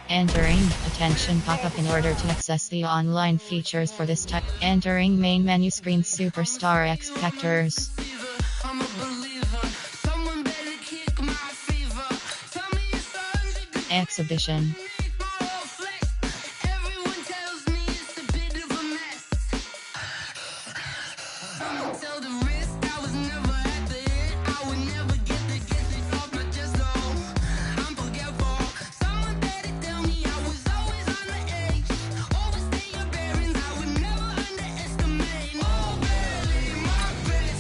Entering, attention pop-up in order to access the online features for this type. Entering main menu screen Superstar X Factors. Exhibition.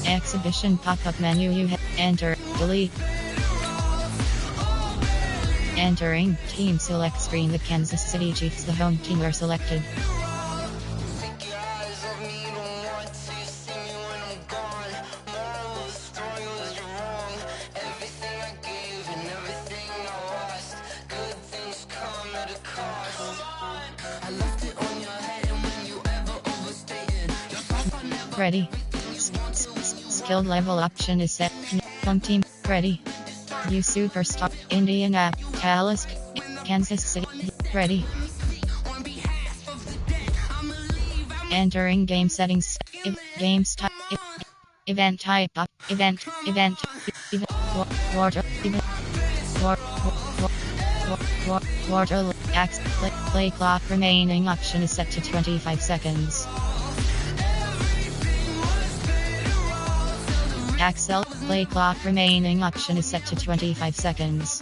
Exhibition pop-up menu. You enter, delete. Entering team select screen. The Kansas City Chiefs, the home team, are selected. Ready. Skilled level option is set. Home team, ready. View Superstar, Indiana, Dallas, Kansas City, ready. Entering game settings, games type, event type, event, play clock remaining option is set to 25 seconds. Axel, play clock remaining option is set to 25 seconds.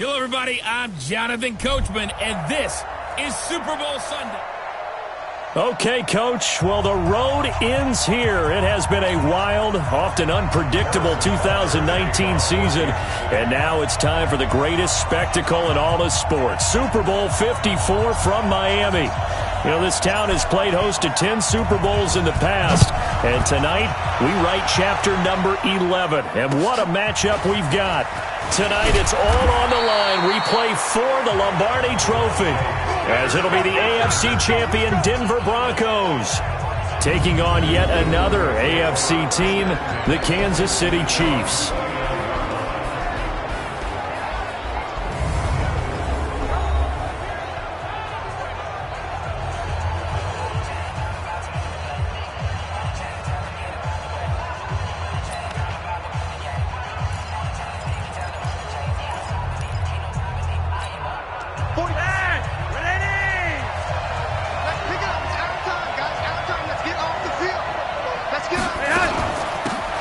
Hello, everybody. I'm Jonathan Coachman, and this is Super Bowl Sunday. Okay, Coach. Well, the road ends here. It has been a wild, often unpredictable 2019 season, and now it's time for the greatest spectacle in all of sports. Super Bowl 54 from Miami. You know, this town has played host to 10 Super Bowls in the past, and tonight we write chapter number 11. And what a matchup we've got. Tonight it's all on the line. We play for the Lombardi Trophy, as it'll be the AFC champion Denver Broncos taking on yet another AFC team, the Kansas City Chiefs.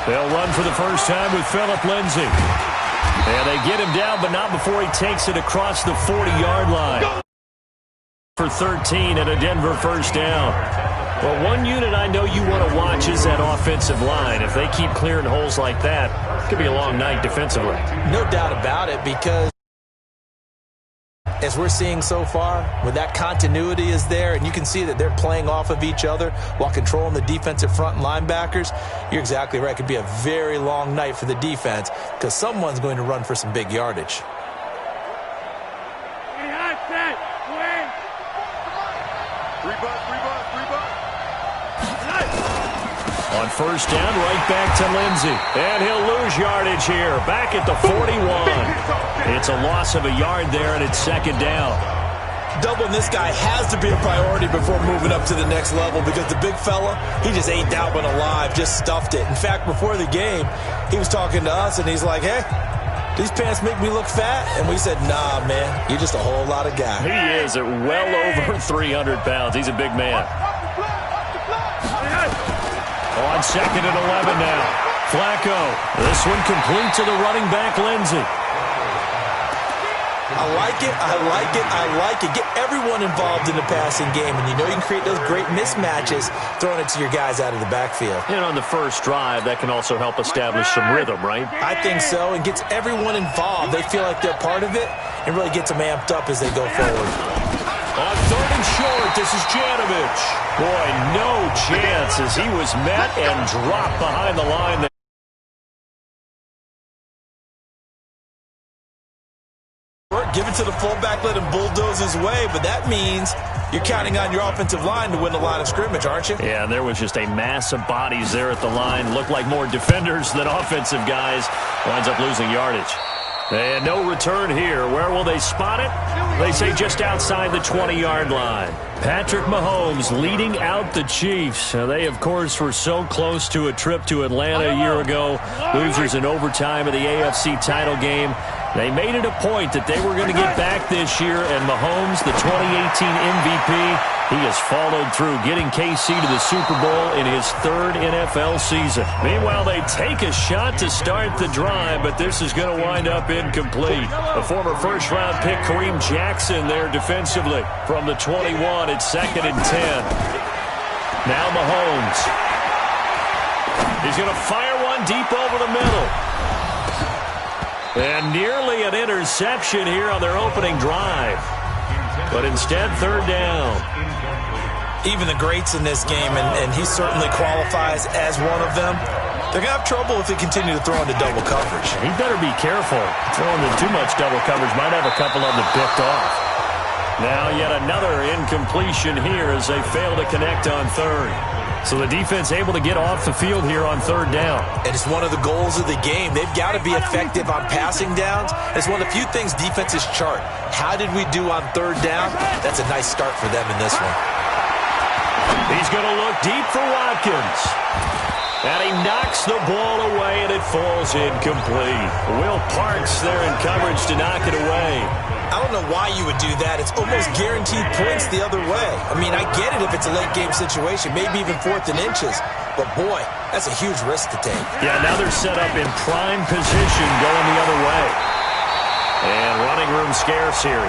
They'll run for the first time with Phillip Lindsay. And they get him down, but not before he takes it across the 40-yard line. For 13 and a Denver first down. Well, one unit I know you want to watch is that offensive line. If they keep clearing holes like that, it could be a long night defensively. No doubt about it, because as we're seeing so far, when that continuity is there and you can see that they're playing off of each other while controlling the defensive front and linebackers, you're exactly right. It could be a very long night for the defense because someone's going to run for some big yardage. On first down, right back to Lindsay. And he'll lose yardage here. Back at the 41. It's a loss of a yard there, and it's second down. Doubling this guy has to be a priority before moving up to the next level because the big fella, he just ate that one alive, just stuffed it. In fact, before the game, he was talking to us, and he's like, hey, these pants make me look fat? And we said, nah, man, you're just a whole lot of guy. He is at well over 300 pounds. He's a big man. On second and 11 now. Flacco. This one complete to the running back, Lindsay. I like it, I like it, I like it. Get everyone involved in the passing game, and you know you can create those great mismatches throwing it to your guys out of the backfield. And on the first drive, that can also help establish some rhythm, right? I think so, and gets everyone involved. They feel like they're part of it, and really gets them amped up as they go forward. On third and short, this is Janovich. Boy, no chance as he was met and dropped behind the line. Give it to the fullback, let him bulldoze his way, but that means you're counting on your offensive line to win the line of scrimmage, aren't you? Yeah, and there was just a mass of bodies there at the line. Looked like more defenders than offensive guys. Winds up losing yardage. And no return here. Where will they spot it? They say just outside the 20-yard line. Patrick Mahomes leading out the Chiefs. They, of course, were so close to a trip to Atlanta a year ago. Losers in overtime of the AFC title game. They made it a point that they were going to get back this year, and Mahomes, the 2018 MVP, he has followed through, getting KC to the Super Bowl in his third NFL season. Meanwhile, they take a shot to start the drive, but this is going to wind up incomplete. The former first-round pick Kareem Jackson there defensively from the 21. It's 2nd and 10. Now Mahomes. He's going to fire one deep over the middle. And nearly an interception here on their opening drive. But instead, third down. Even the greats in this game, and he certainly qualifies as one of them, they're going to have trouble if they continue to throw into double coverage. He better be careful. Throwing in too much double coverage might have a couple of them picked off. Now yet another incompletion here as they fail to connect on third. So the defense able to get off the field here on third down. And it's one of the goals of the game. They've got to be effective on passing downs. It's one of the few things defenses chart. How did we do on third down? That's a nice start for them in this one. He's going to look deep for Watkins. And he knocks the ball away, and it falls incomplete. Will Parks there in coverage to knock it away. I don't know why you would do that. It's almost guaranteed points the other way. I mean, I get it if it's a late-game situation, maybe even 4th and inches. But, boy, that's a huge risk to take. Yeah, now they're set up in prime position going the other way. And running room scarce here.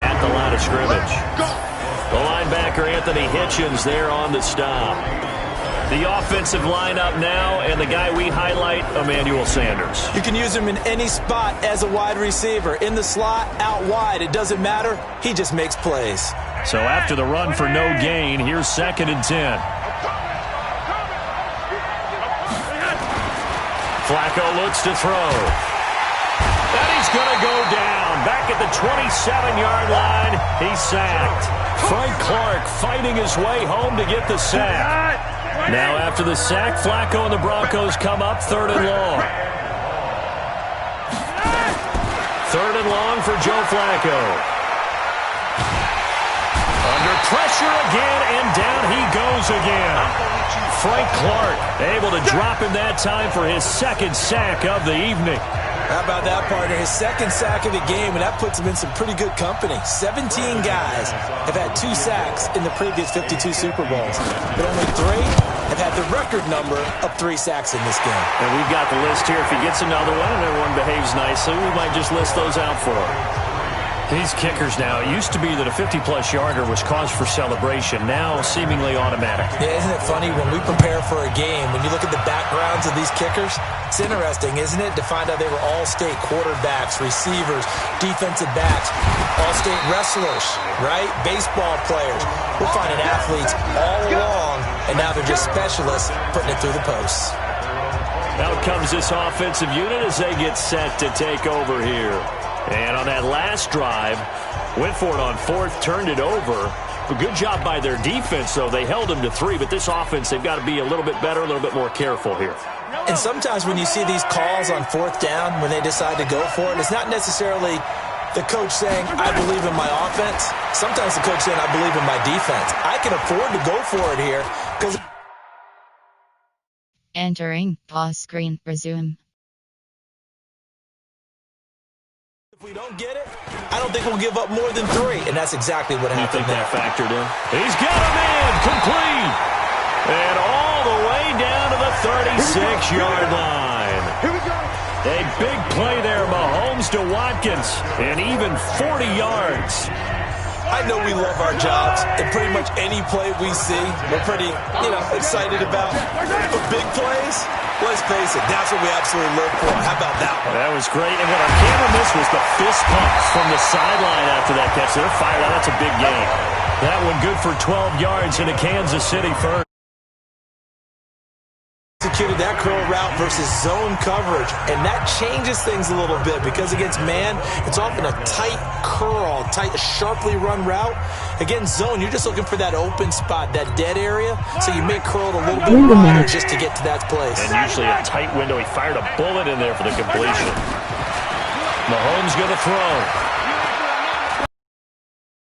At the line of scrimmage. The linebacker, Anthony Hitchens, there on the stop. The offensive lineup now, and the guy we highlight, Emmanuel Sanders. You can use him in any spot as a wide receiver. In the slot, out wide, it doesn't matter. He just makes plays. So after the run for no gain, here's 2nd and 10. Flacco looks to throw. And he's going to go down. Back at the 27-yard line, he's sacked. Frank Clark fighting his way home to get the sack. Now after the sack, Flacco and the Broncos come up 3rd and long. 3rd and long for Joe Flacco. Under pressure again, and down he goes again. Frank Clark able to drop him that time for his 2nd sack of the evening. How about that, partner? His 2nd sack of the game, and that puts him in some pretty good company. 17 guys have had 2 sacks in the previous 52 Super Bowls, but only 3 have had the record number of 3 sacks in this game. And we've got the list here. If he gets another one and everyone behaves nicely, we might just list those out for him. These kickers now, it used to be that a 50-plus yarder was cause for celebration. Now seemingly automatic. Yeah, isn't it funny when we prepare for a game, when you look at the backgrounds of these kickers, it's interesting, isn't it, to find out they were all-state quarterbacks, receivers, defensive backs, all-state wrestlers, right? Baseball players. We're finding athletes all along, and now they're just specialists putting it through the posts. Out comes this offensive unit as they get set to take over here. And on that last drive, went for it on 4th, turned it over. A good job by their defense, though. They held them to 3, but this offense, they've got to be a little bit better, a little bit more careful here. And sometimes when you see these calls on 4th down, when they decide to go for it, it's not necessarily the coach saying, I believe in my offense. Sometimes the coach saying, I believe in my defense. I can afford to go for it here because... Entering pause screen, resume. If we don't get it, I don't think we'll give up more than 3, and that's exactly what happened. You think that factored in? He's got him in, complete, and all the way down to the 36-yard line. Here we go. A big play there. Mahomes to Watkins, and even 40 yards. I know we love our jobs, and pretty much any play we see, we're pretty, excited about. But big plays, let's face it, that's what we absolutely live for. How about that one? That was great, and what our camera missed was the fist pump from the sideline after that catch. They're fired out. That's a big gain. That one good for 12 yards into Kansas City first. Executed that curl route versus zone coverage, and that changes things a little bit because against man, it's often a tight curl, sharply run route. Against zone, you're just looking for that open spot, that dead area, so you may curl it a little bit wider just to get to that place. And usually a tight window. He fired a bullet in there for the completion. Mahomes going to throw.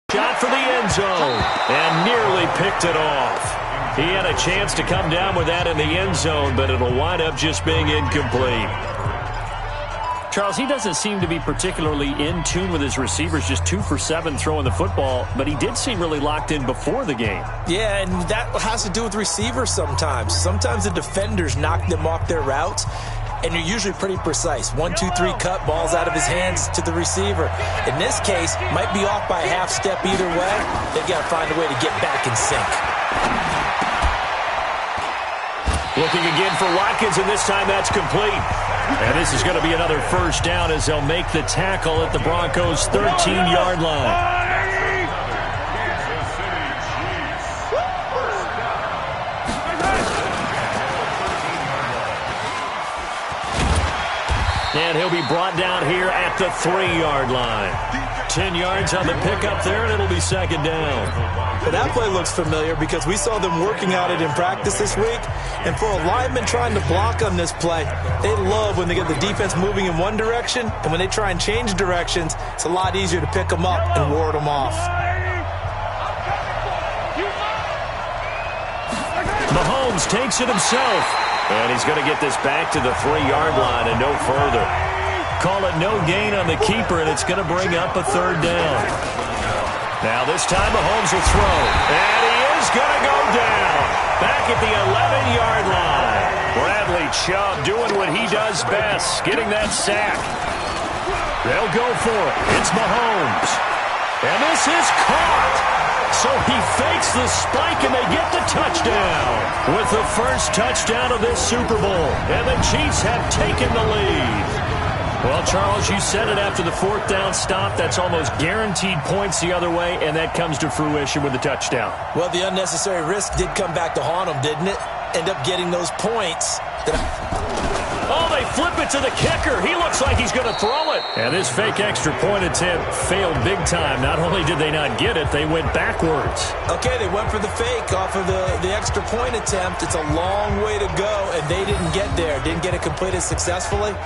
Shot for the end zone, and nearly picked it off. He had a chance to come down with that in the end zone, but it'll wind up just being incomplete. Charles, he doesn't seem to be particularly in tune with his receivers, just 2 for 7 throwing the football, but he did seem really locked in before the game. Yeah, and that has to do with receivers sometimes. Sometimes the defenders knock them off their routes, and you're usually pretty precise. 1, 2, 3 cut, balls out of his hands to the receiver. In this case, might be off by a half step either way. They've got to find a way to get back in sync. Looking again for Watkins, and this time that's complete. And this is going to be another first down as they'll make the tackle at the Broncos' 13-yard line. And he'll be brought down here at the 3-yard line. 10 yards on the pickup there, and it'll be second down. But that play looks familiar because we saw them working on it in practice this week. And for a lineman trying to block on this play, they love when they get the defense moving in one direction. And when they try and change directions, it's a lot easier to pick them up and ward them off. Mahomes takes it himself. And he's going to get this back to the 3-yard line and no further. Call it no gain on the keeper, and it's going to bring up a third down. Now this time Mahomes will throw. And he is going to go down. Back at the 11-yard line. Bradley Chubb doing what he does best, getting that sack. They'll go for it. It's Mahomes. And this is caught. So he fakes the spike, and they get the touchdown with the first touchdown of this Super Bowl. And the Chiefs have taken the lead. Well, Charles, you said it after the 4th down stop. That's almost guaranteed points the other way, and that comes to fruition with the touchdown. Well, the unnecessary risk did come back to haunt them, didn't it? End up getting those points. Oh, they flip it to the kicker. He looks like he's going to throw it. And this fake extra point attempt failed big time. Not only did they not get it, they went backwards. Okay, they went for the fake off of the extra point attempt. It's a long way to go, and they didn't get there. Didn't get it completed successfully.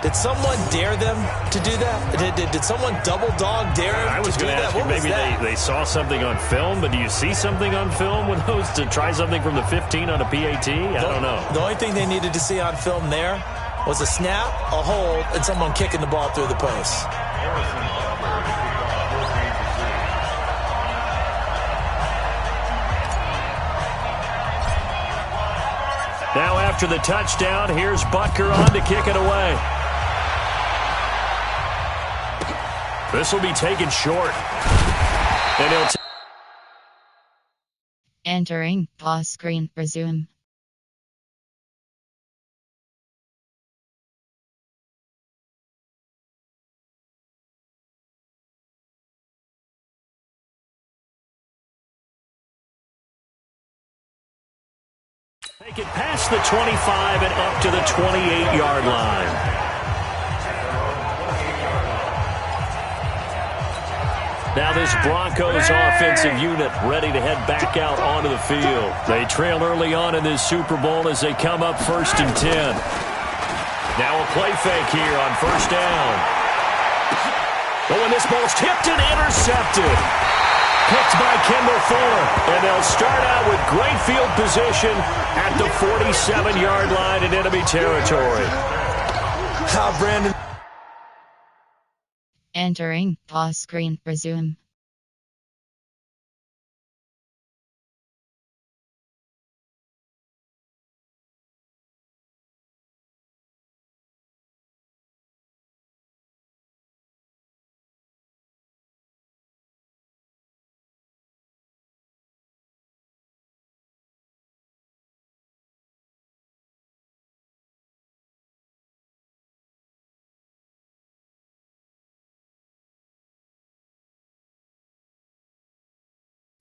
Did someone dare them to do that? Did someone double dog dare them I was to do going to that? ask you, What was maybe that? they saw something on film, but do you see something on film with those to try something from the 15 on a PAT? I don't know. The only thing they needed to see on film there was a snap, a hold, and someone kicking the ball through the post. Now after the touchdown, here's Butker on to kick it away. This will be taken short. And he'll Entering pause screen. Resume. take it past the 25 and up to the 28-yard line. Now this Broncos offensive unit ready to head back out onto the field. They trail early on in this Super Bowl as they come up 1st and 10. Now a play fake here on 1st down. Oh, and this ball's tipped and intercepted. Picked by Kendall Fuller. And they'll start out with great field position at the 47-yard line in enemy territory. Brandon. Entering pause screen. Resume.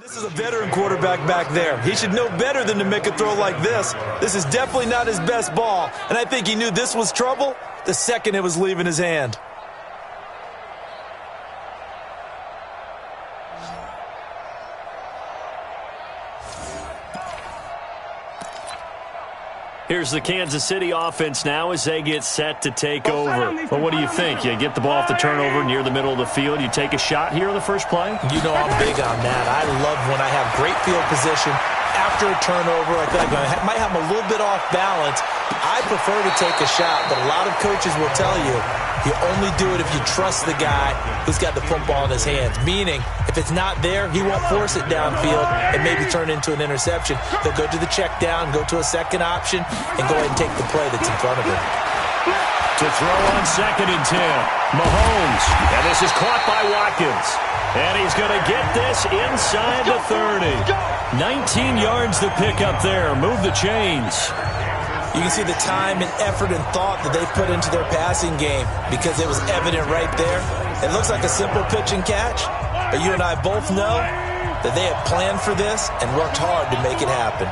This is a veteran quarterback back there. He should know better than to make a throw like this. This is definitely not his best ball, and I think he knew this was trouble the second it was leaving his hand. Here's the Kansas City offense now as they get set to take over. Well, what do you think? You get the ball off the turnover near the middle of the field. You take a shot here on the first play? You know I'm big on that. I love when I have great field position after a turnover. I feel like I might have a little bit off balance. I prefer to take a shot, but a lot of coaches will tell you you only do it if you trust the guy who's got the football in his hands. Meaning, if it's not there, he won't force it downfield and maybe turn into an interception. He'll go to the check down, go to a second option, and go ahead and take the play that's in front of him. To throw on 2nd and 10. Mahomes. And this is caught by Watkins. And he's going to get this inside the 30. 19 yards to pick up there. Move the chains. You can see the time and effort and thought that they put into their passing game because it was evident right there. It looks like a simple pitch and catch, but you and I both know that they had planned for this and worked hard to make it happen.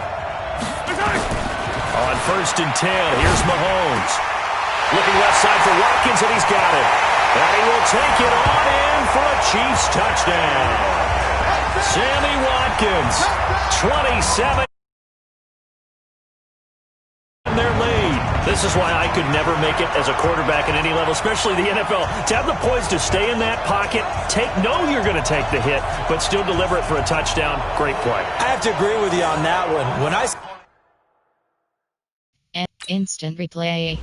On 1st and 10, here's Mahomes. Looking left side for Watkins, and he's got it. And he will take it on in for a Chiefs touchdown. Sammy Watkins, 27. Their lead. This is why I could never make it as a quarterback at any level, especially the NFL. To have the poise to stay in that pocket, know you're going to take the hit, but still deliver it for a touchdown. Great play. I have to agree with you on that one. When I Instant replay.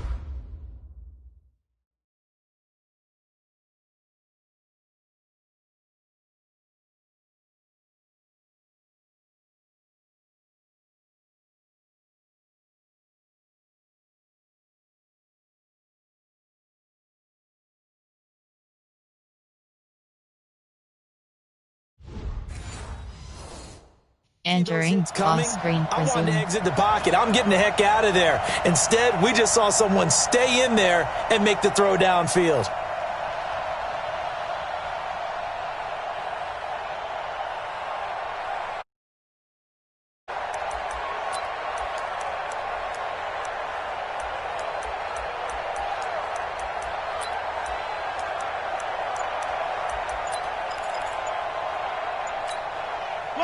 Entering off-screen I wanted to presume. exit the pocket. I'm getting the heck out of there. Instead, we just saw someone stay in there and make the throw downfield.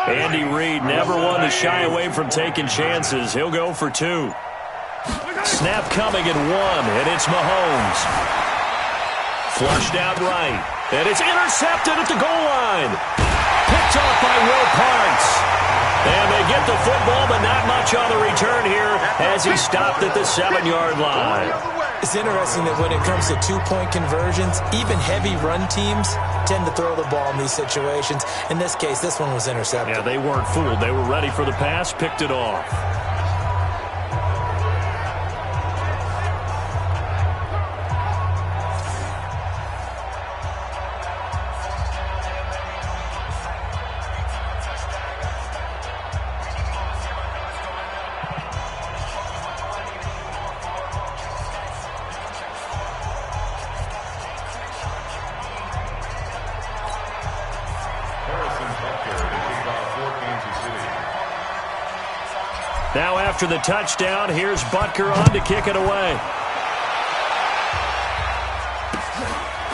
Andy Reid never one to shy away from taking chances. He'll go for 2. Snap coming at 1, and it's Mahomes. Flushed out right, and it's intercepted at the goal line. Picked off by Will Parks. And they get the football, but not much on the return here as he stopped at the 7-yard line. It's interesting that when it comes to 2-point conversions, even heavy run teams tend to throw the ball in these situations. In this case, this one was intercepted. Yeah, they weren't fooled. They were ready for the pass, picked it off. Now after the touchdown, here's Butker on to kick it away.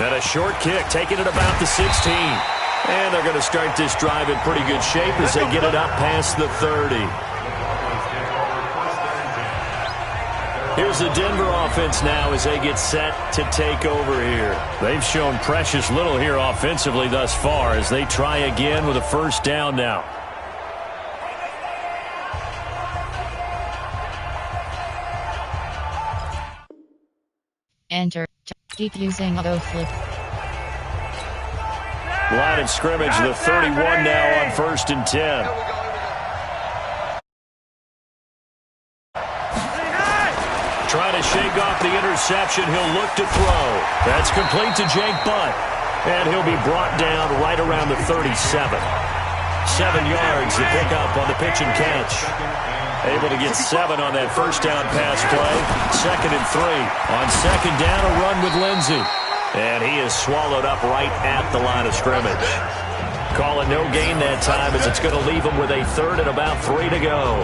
And a short kick, taking it about the 16. And they're going to start this drive in pretty good shape as they get it up past the 30. Here's the Denver offense now as they get set to take over here. They've shown precious little here offensively thus far as they try again with a first down now. Enter. Keep using auto flip. Line of scrimmage, the 31 now on 1st and 10. Trying to shake off the interception. He'll look to throw. That's complete to Jake Butt. And he'll be brought down right around the 37. 7 yards to pick up on the pitch and catch. Able to get 7 on that first down pass play. 2nd and 3. On 2nd down, a run with Lindsey. And he is swallowed up right at the line of scrimmage. Calling no gain that time as it's going to leave them with a third and about 3 to go.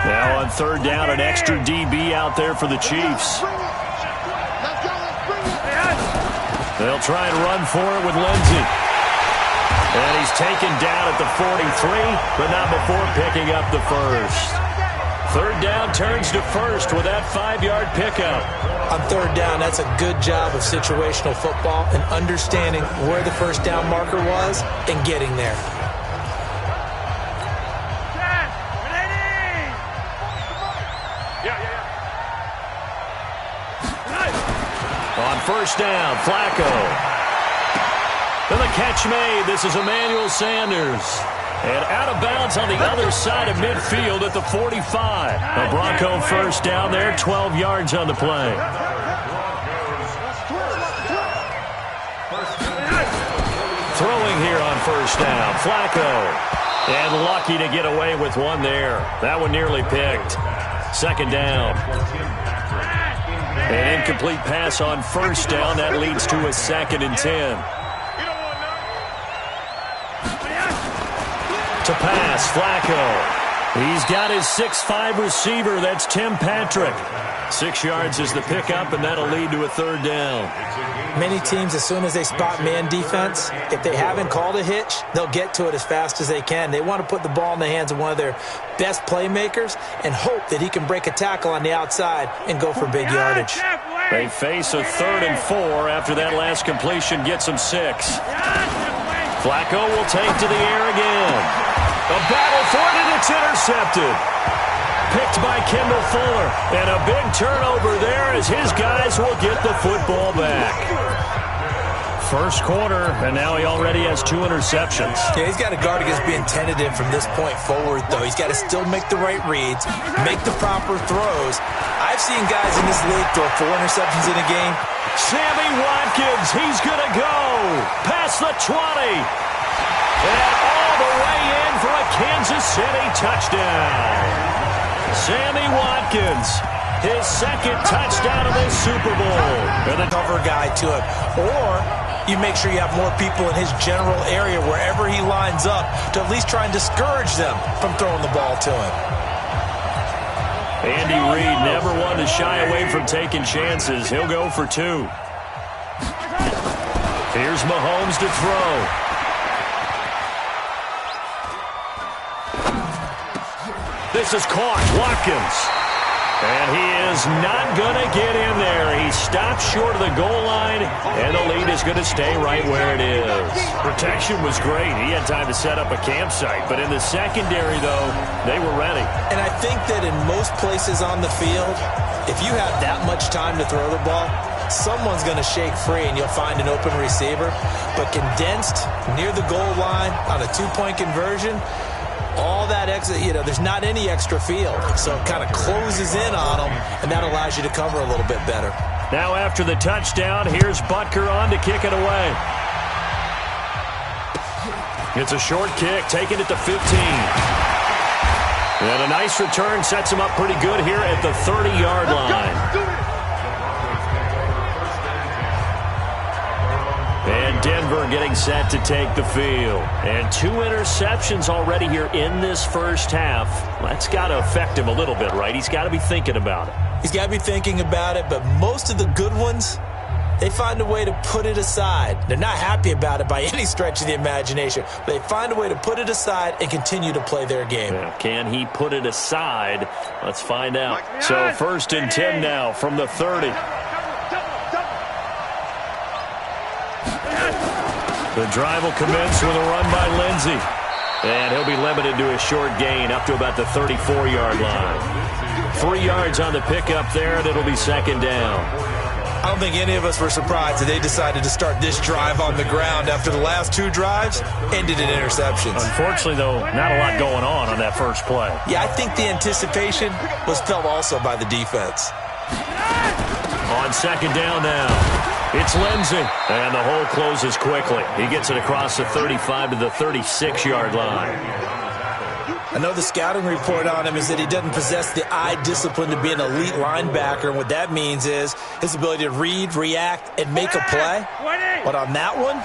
Now on third down, an extra DB out there for the Chiefs. They'll try and run for it with Lindsey. And he's taken down at the 43, but not before picking up the first. Third down turns to first with that 5-yard pickup. On third down, that's a good job of situational football and understanding where the first down marker was and getting there. On first down, Flacco. And the catch made. This is Emmanuel Sanders. And out of bounds on the other side of midfield at the 45. A Bronco first down there, 12 yards on the play. Throwing here on first down, Flacco. And lucky to get away with one there. That one nearly picked. Second down. An incomplete pass on first down. That leads to a 2nd and 10. To pass, Flacco. He's got his 6'5 receiver. That's Tim Patrick. 6 yards is the pickup, and that'll lead to a third down. Many teams, as soon as they spot man defense, if they haven't called a hitch, they'll get to it as fast as they can. They want to put the ball in the hands of one of their best playmakers and hope that he can break a tackle on the outside and go for big yardage. They face a 3rd and 4 after that last completion gets them 6. Flacco will take to the air again. A battle for it, and it's intercepted. Picked by Kendall Fuller. And a big turnover there as his guys will get the football back. First quarter, and now he already has 2 interceptions. Yeah, he's got to guard against being tentative from this point forward, though. He's got to still make the right reads, make the proper throws. I've seen guys in this league throw 4 interceptions in a game. Sammy Watkins, he's going to go past the 20. And all the way in for a Kansas City touchdown. Sammy Watkins, his 2nd touchdown of the Super Bowl. And a cover guy to him. Or you make sure you have more people in his general area wherever he lines up to at least try and discourage them from throwing the ball to him. Andy Reid never one to shy away from taking chances. He'll go for 2. Here's Mahomes to throw. This is caught. Watkins. And he is not going to get in there. He stopped short of the goal line, and the lead is going to stay right where it is. Protection was great. He had time to set up a campsite. But in the secondary, though, they were ready. And I think that in most places on the field, if you have that much time to throw the ball, someone's going to shake free and you'll find an open receiver. But condensed near the goal line on a 2-point conversion, all that extra, there's not any extra field. So it kind of closes in on them, and that allows you to cover a little bit better. Now after the touchdown, here's Butker on to kick it away. It's a short kick, taking it to 15. And a nice return sets him up pretty good here at the 30-yard line. And Denver getting set to take the field. And 2 interceptions already here in this first half. That's got to affect him a little bit, right? He's got to be thinking about it. He's got to be thinking about it, but most of the good ones, they find a way to put it aside. They're not happy about it by any stretch of the imagination. But they find a way to put it aside and continue to play their game. Yeah, can he put it aside? Let's find out. So 1st and 10 now from the 30. The drive will commence with a run by Lindsey. And he'll be limited to a short gain up to about the 34-yard line. 3 yards on the pickup there, and it'll be 2nd down. I don't think any of us were surprised that they decided to start this drive on the ground after the last 2 drives ended in interceptions. Unfortunately, though, not a lot going on that first play. Yeah, I think the anticipation was felt also by the defense. On 2nd down now. It's Lindsey, and the hole closes quickly. He gets it across the 35 to the 36-yard line. I know the scouting report on him is that he doesn't possess the eye discipline to be an elite linebacker. And what that means is his ability to read, react, and make a play. But on that one,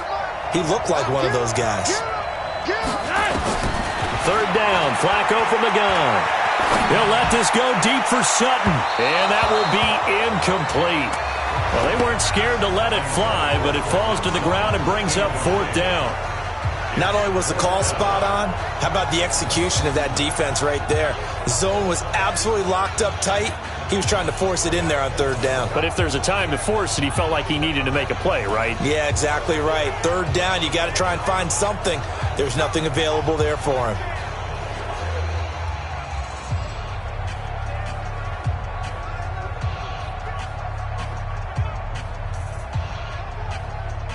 he looked like one of those guys. Third down, Flacco from the gun. He'll let this go deep for Sutton. And that will be incomplete. Well, they weren't scared to let it fly, but it falls to the ground and brings up fourth down. Not only was the call spot on, how about the execution of that defense right there? The zone was absolutely locked up tight. He was trying to force it in there on third down. But if there's a time to force it, he felt like he needed to make a play, right? Yeah, exactly right. Third down, you got to try and find something. There's nothing available there for him.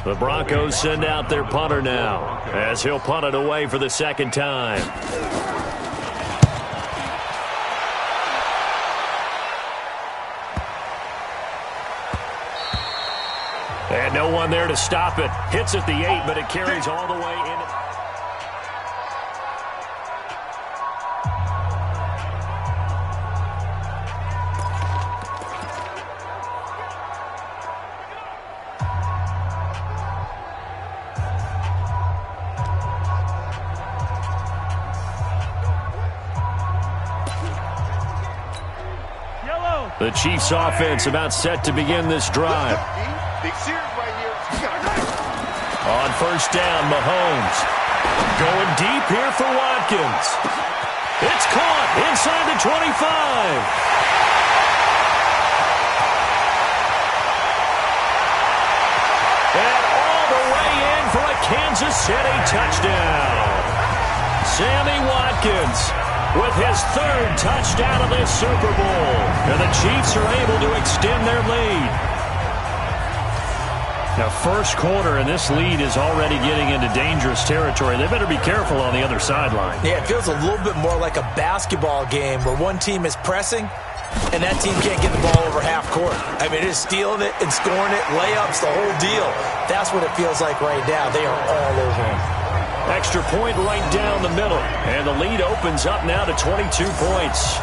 The Broncos send out their punter now, as he'll punt it away for the second time. And no one there to stop it. Hits at the 8, but it carries all the way in. The Chiefs' offense about set to begin this drive. On first down, Mahomes. Going deep here for Watkins. It's caught inside the 25. And all the way in for a Kansas City touchdown. Sammy Watkins with his third touchdown of this Super Bowl. And the Chiefs are able to extend their lead. Now, first quarter, and this lead is already getting into dangerous territory. They better be careful on the other sideline. Yeah, it feels a little bit more like a basketball game where one team is pressing and that team can't get the ball over half court. I mean, it is stealing it and scoring it, layups, the whole deal. That's what it feels like right now. They are all over him. Extra point right down the middle. And the lead opens up now to 22 points.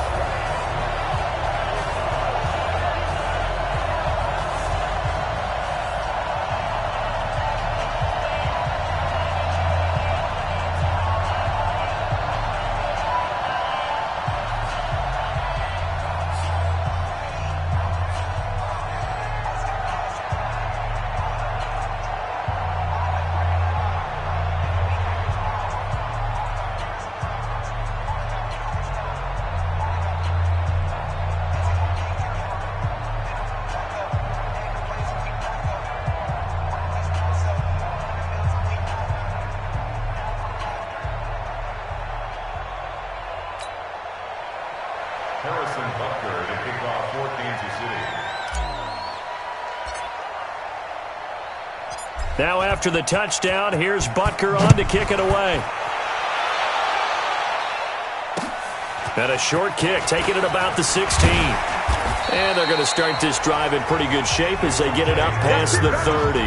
Now after the touchdown, here's Butker on to kick it away. And a short kick, taking it about the 16. And they're going to start this drive in pretty good shape as they get it up past the 30.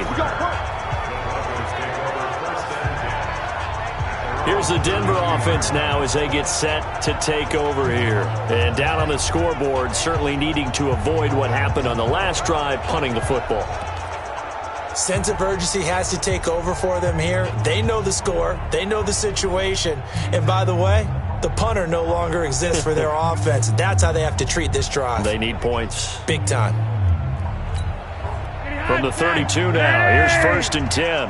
Here's the Denver offense now as they get set to take over here. And down on the scoreboard, certainly needing to avoid what happened on the last drive, punting the football. Sense of urgency has to take over for them here. They know the score. They know the situation. And by the way, the punter no longer exists for their offense. That's how they have to treat this drive. They need points. Big time. From the 32 now, here's first and 10.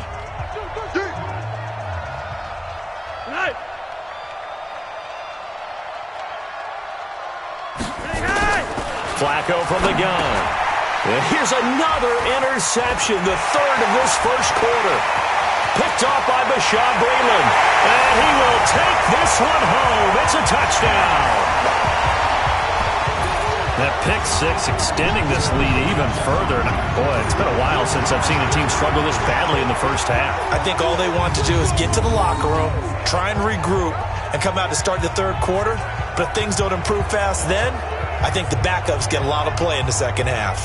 Flacco from the gun. And here's another interception, the third of this first quarter. Picked off by Bashaud Breeland. And he will take this one home. It's a touchdown. That pick six extending this lead even further. And boy, it's been a while since I've seen a team struggle this badly in the first half. I think all they want to do is get to the locker room, try and regroup, and come out to start the third quarter. But if things don't improve fast then, I think the backups get a lot of play in the second half.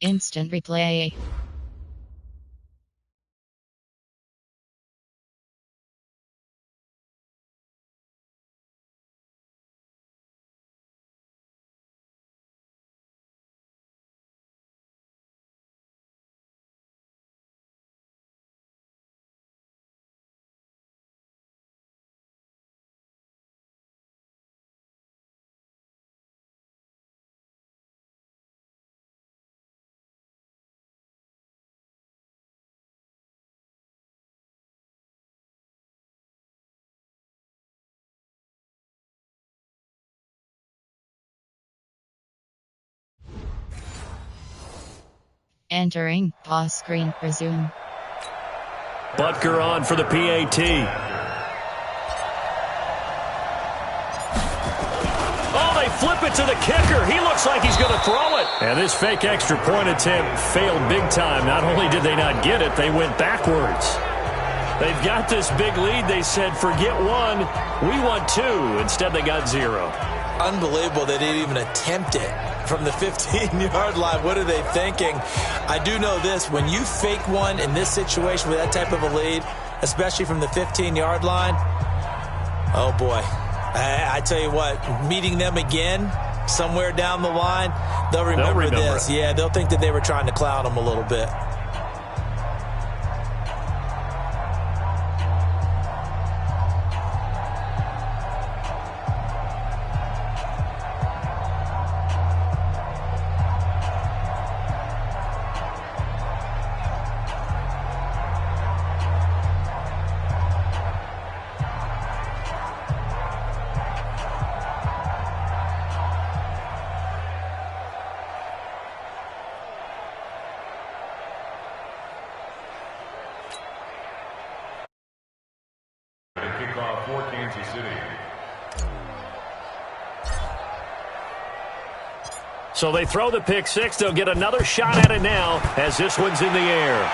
Instant replay. Entering pause screen. Resume. Butker on for the PAT. Oh, they flip it to the kicker. He looks like he's going to throw it. And this fake extra point attempt failed big time. Not only did they not get it, they went backwards. They've got this big lead. They said, forget one, we want two. Instead, they got zero. Unbelievable they didn't even attempt it from the 15-yard line. What are they thinking? I do know this. When you fake one in this situation with that type of a lead, especially from the 15-yard line, oh, boy. I tell you what, meeting them again somewhere down the line, they'll remember this. Yeah, they'll think that they were trying to clown them a little bit. Kickoff for Kansas City. So they throw the pick six. They'll get another shot at it now as this one's in the air.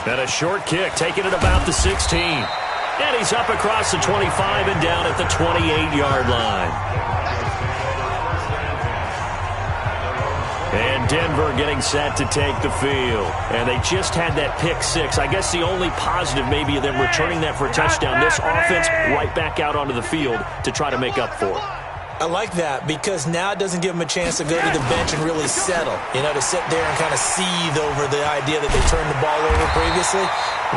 And a short kick, taking it about the 16. And he's up across the 25 and down at the 28-yard line. And Denver getting set to take the field. And they just had that pick six. I guess the only positive maybe of them returning that for a touchdown. This offense right back out onto the field to try to make up for it. I like that because now it doesn't give them a chance to go to the bench and really settle, to sit there and kind of seethe over the idea that they turned the ball over previously.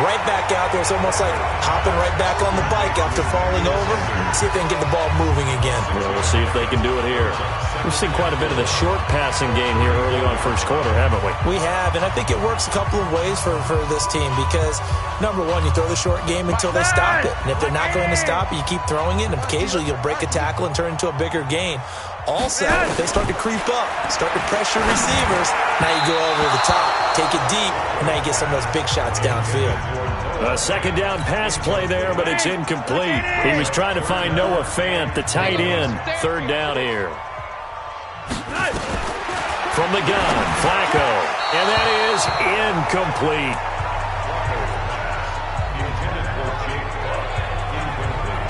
Right back out there. It's almost like hopping right back on the bike after falling over. See if they can get the ball moving again. Well, we'll see if they can do it here. We've seen quite a bit of the short passing game here early on first quarter, haven't we? We have, and I think it works a couple of ways for this team because, number one, you throw the short game until they stop it. And if they're not going to stop it, you keep throwing it, and occasionally you'll break a tackle and turn it into a bigger gain. Also, if they start to creep up, start to pressure receivers, now you go over the top, take it deep, and now you get some of those big shots downfield. A second down pass play there, but it's incomplete. He was trying to find Noah Fant, the tight end. Third down here. From the gun, Flacco. And that is incomplete.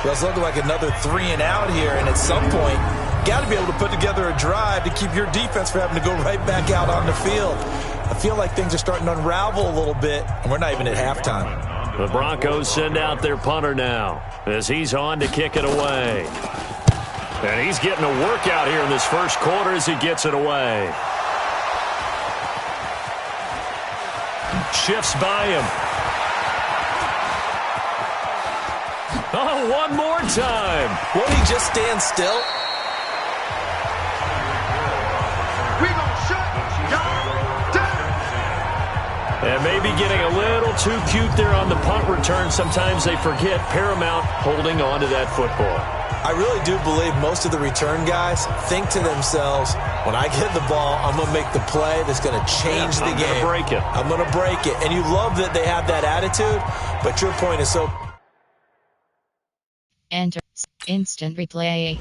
Well, it's looking like another 3 and out here, and at some point, got to be able to put together a drive to keep your defense from having to go right back out on the field. I feel like things are starting to unravel a little bit, and we're not even at halftime. The Broncos send out their punter now as he's on to kick it away. And he's getting a workout here in this first quarter as he gets it away. Shifts by him. Oh, one more time. Won't he just stand still? And maybe getting a little too cute there on the punt return. Sometimes they forget paramount holding on to that football. I really do believe most of the return guys think to themselves, when I get the ball, I'm going to make the play that's going to change the game. I'm going to break it. I'm going to break it. And you love that they have that attitude, but your point is so... Enter instant replay.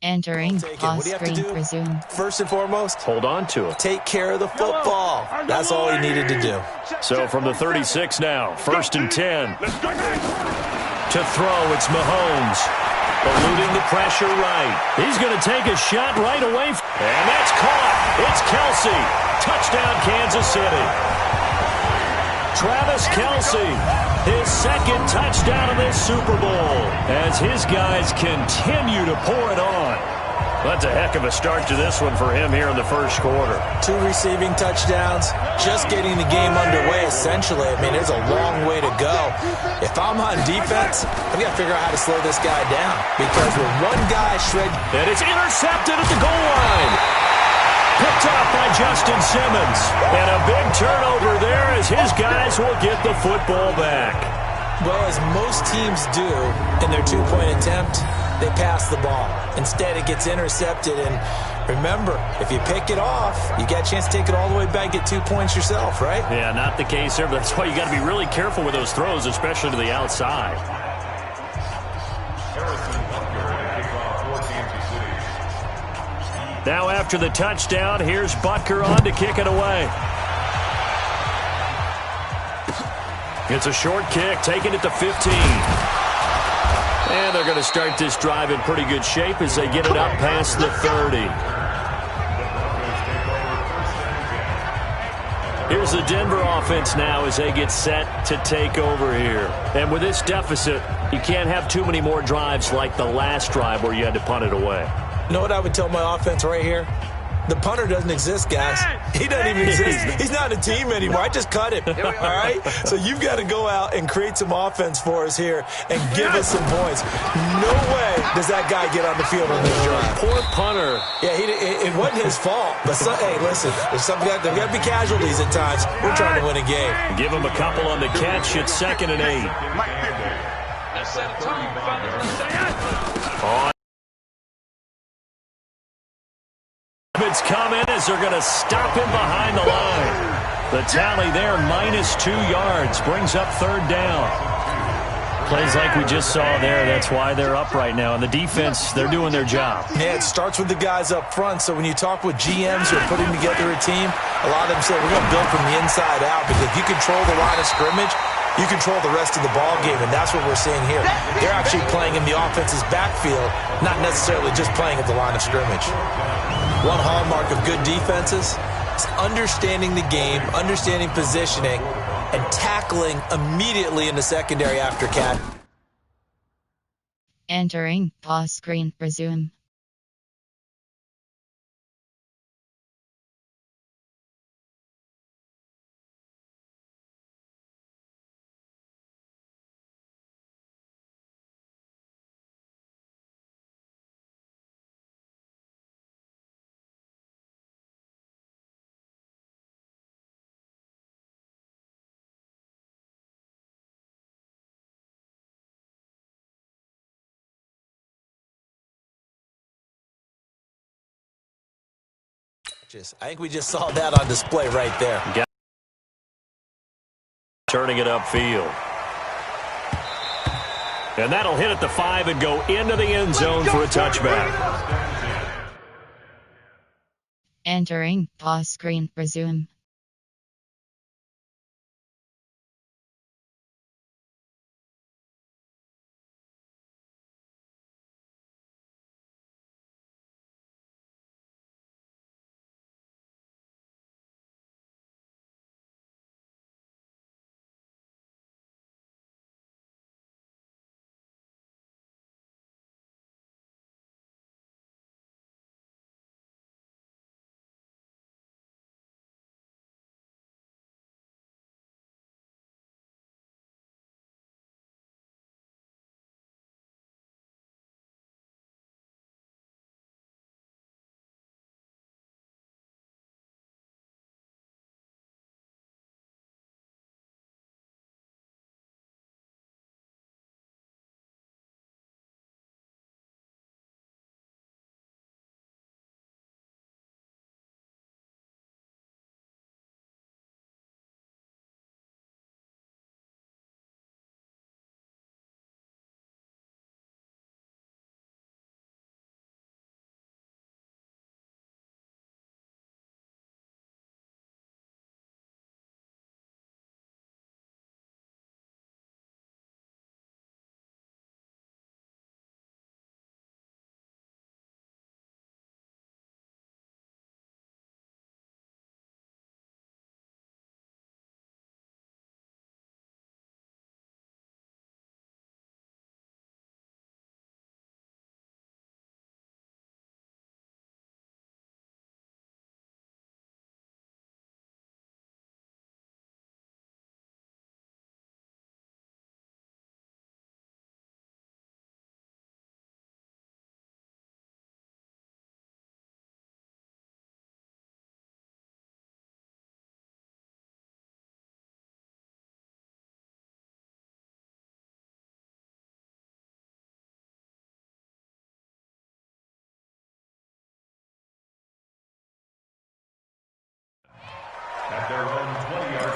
Entering What pause do you have to screen do? resume. First and foremost, Hold on to it. take care of the football. That's all he needed to do. So from the 36 now, 1st and 10. To throw, it's Mahomes. Eluding the pressure right. He's going to take a shot right away. And that's caught. It's Kelsey. Touchdown, Kansas City. Travis Kelsey, his second touchdown of this Super Bowl as his guys continue to pour it on. That's a heck of a start to this one for him here in the first quarter. 2 receiving touchdowns, just getting the game underway, essentially. I mean, there's a long way to go. If I'm on defense, I've got to figure out how to slow this guy down because with one guy and it's intercepted at the goal line. Picked up by Justin Simmons. And a big turnover there as his guys will get the football back. Well, as most teams do in their 2-point attempt, they pass the ball. Instead, it gets intercepted. And remember, if you pick it off, you get a chance to take it all the way back, get 2 points yourself, right? Yeah, not the case there, but that's why you got to be really careful with those throws, especially to the outside. Now after the touchdown, here's Butker on to kick it away. It's a short kick, taking it to 15. And they're going to start this drive in pretty good shape as they get it up past the 30. Here's the Denver offense now as they get set to take over here. And with this deficit, you can't have too many more drives like the last drive where you had to punt it away. You know what I would tell my offense right here? The punter doesn't exist, guys. He doesn't even exist. He's not a team anymore. I just cut him. All right? So you've got to go out and create some offense for us here and give us some points. No way does that guy get on the field on this drive. Poor punter. Yeah, it wasn't his fault. But, hey, listen, there's there got to be casualties at times. We're trying to win a game. Give him a couple on the catch. It's 2nd and 8. On. It's coming as they're going to stop him behind the line. The tally there, -2 yards, brings up 3rd down. Plays like we just saw there, that's why they're up right now. And the defense, they're doing their job. Yeah, it starts with the guys up front. So when you talk with GMs who are putting together a team, a lot of them say we're going to build from the inside out because if you control the line of scrimmage, you control the rest of the ball game, and that's what we're seeing here. They're actually playing in the offense's backfield, not necessarily just playing at the line of scrimmage. One hallmark of good defenses is understanding the game, understanding positioning, and tackling immediately in the secondary after catch. Entering pause screen resume. I think we just saw that on display right there. Turning it upfield. And that'll hit at the 5 and go into the end zone for a touchback. Entering pause screen resume.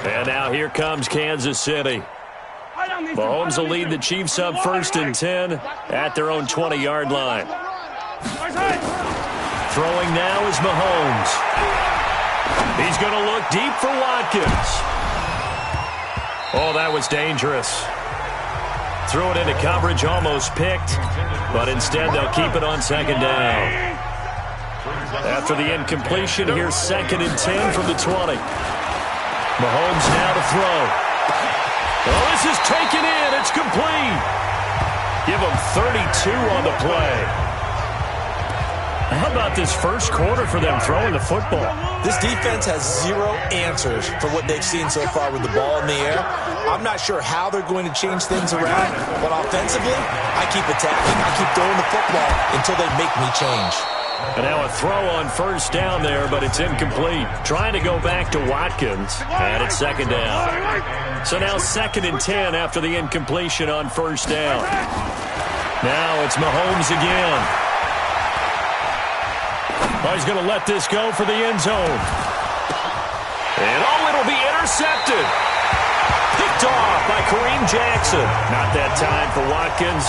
And now here comes Kansas City. Mahomes will lead the Chiefs up 1st and 10 at their own 20-yard line. Throwing now is Mahomes. He's going to look deep for Watkins. Oh, that was dangerous. Threw it into coverage, almost picked, but instead they'll keep it on 2nd down. After the incompletion, here's 2nd and 10 from the 20. Mahomes now to throw. Oh, this is taken in. It's complete. Give him 32 on the play. How about this first quarter for them throwing the football? This defense has zero answers for what they've seen so far with the ball in the air. I'm not sure how they're going to change things around, but offensively, I keep attacking. I keep throwing the football until they make me change. And now a throw on 1st down there, but it's incomplete. Trying to go back to Watkins, and it's 2nd down. So now 2nd and 10 after the incompletion on 1st down. Now it's Mahomes again. Oh, he's going to let this go for the end zone. And oh, it'll be intercepted. Picked off by Kareem Jackson. Not that time for Watkins.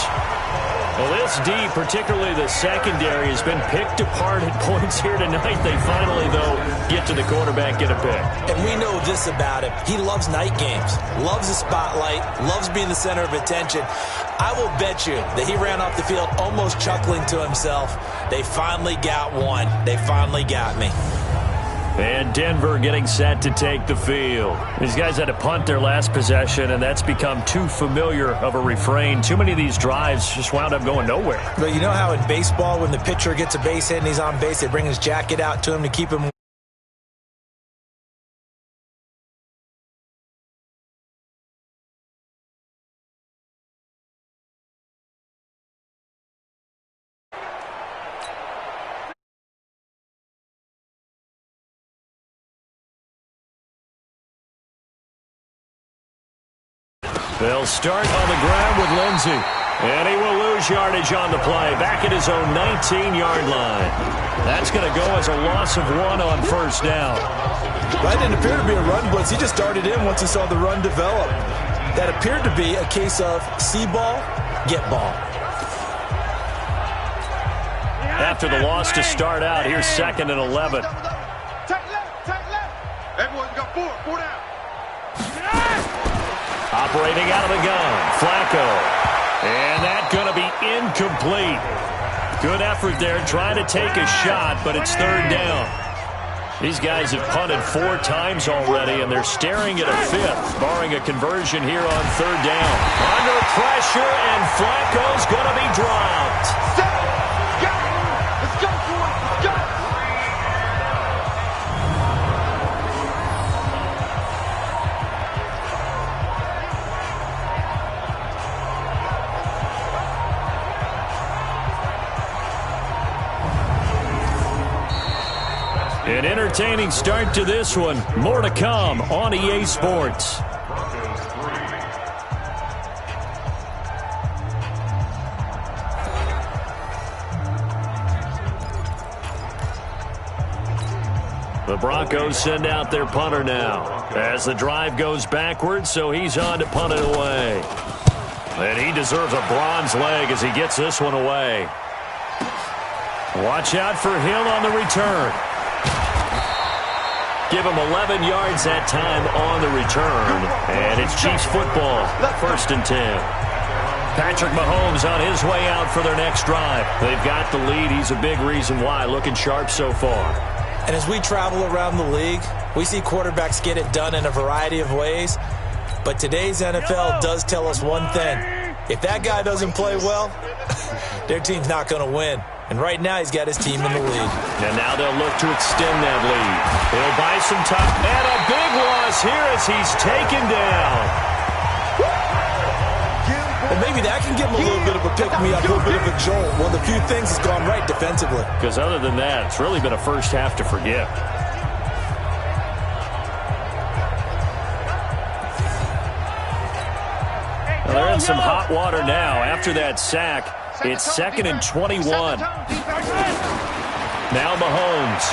Well, this D, particularly the secondary, has been picked apart at points here tonight. They finally, though, get to the quarterback, get a pick. And we know this about him. He loves night games, loves the spotlight, loves being the center of attention. I will bet you that he ran off the field almost chuckling to himself. They finally got one. They finally got me. And Denver getting set to take the field. These guys had to punt their last possession, and that's become too familiar of a refrain. Too many of these drives just wound up going nowhere. But you know how in baseball, when the pitcher gets a base hit and he's on base, they bring his jacket out to him to keep him. They'll start on the ground with Lindsey. And he will lose yardage on the play. Back at his own 19-yard line. That's going to go as a loss of 1 on 1st down. That didn't appear to be a run blitz. He just darted in once he saw the run develop. That appeared to be a case of see ball, get ball. After the loss to start out, here's 2nd and 11. Take left. Everyone's got 4 down. Operating out of the gun, Flacco. And that's going to be incomplete. Good effort there, trying to take a shot, but it's 3rd down. These guys have punted 4 times already, and they're staring at a 5th, barring a conversion here on 3rd down. Under pressure, and Flacco's going to be dropped. Let's go, boys. Let's go. An entertaining start to this one. More to come on EA Sports. The Broncos send out their punter now as the drive goes backwards, so he's on to punt it away. And he deserves a bronze leg as he gets this one away. Watch out for Hill on the return. Give him 11 yards that time on the return. And it's Chiefs football, 1st and 10. Patrick Mahomes on his way out for their next drive. They've got the lead. He's a big reason why. Looking sharp so far. And as we travel around the league, we see quarterbacks get it done in a variety of ways. But today's NFL does tell us one thing. If that guy doesn't play well, their team's not going to win. And right now, he's got his team in the lead. And now they'll look to extend that lead. He'll buy some time. And a big loss here as he's taken down. And maybe that can give him a little bit of a pick-me-up, a little bit of a jolt. Well, the few things has gone right defensively. Because other than that, it's really been a first half to forget. Well, they're in some hot water now after that sack. It's 2nd and 21. Now Mahomes.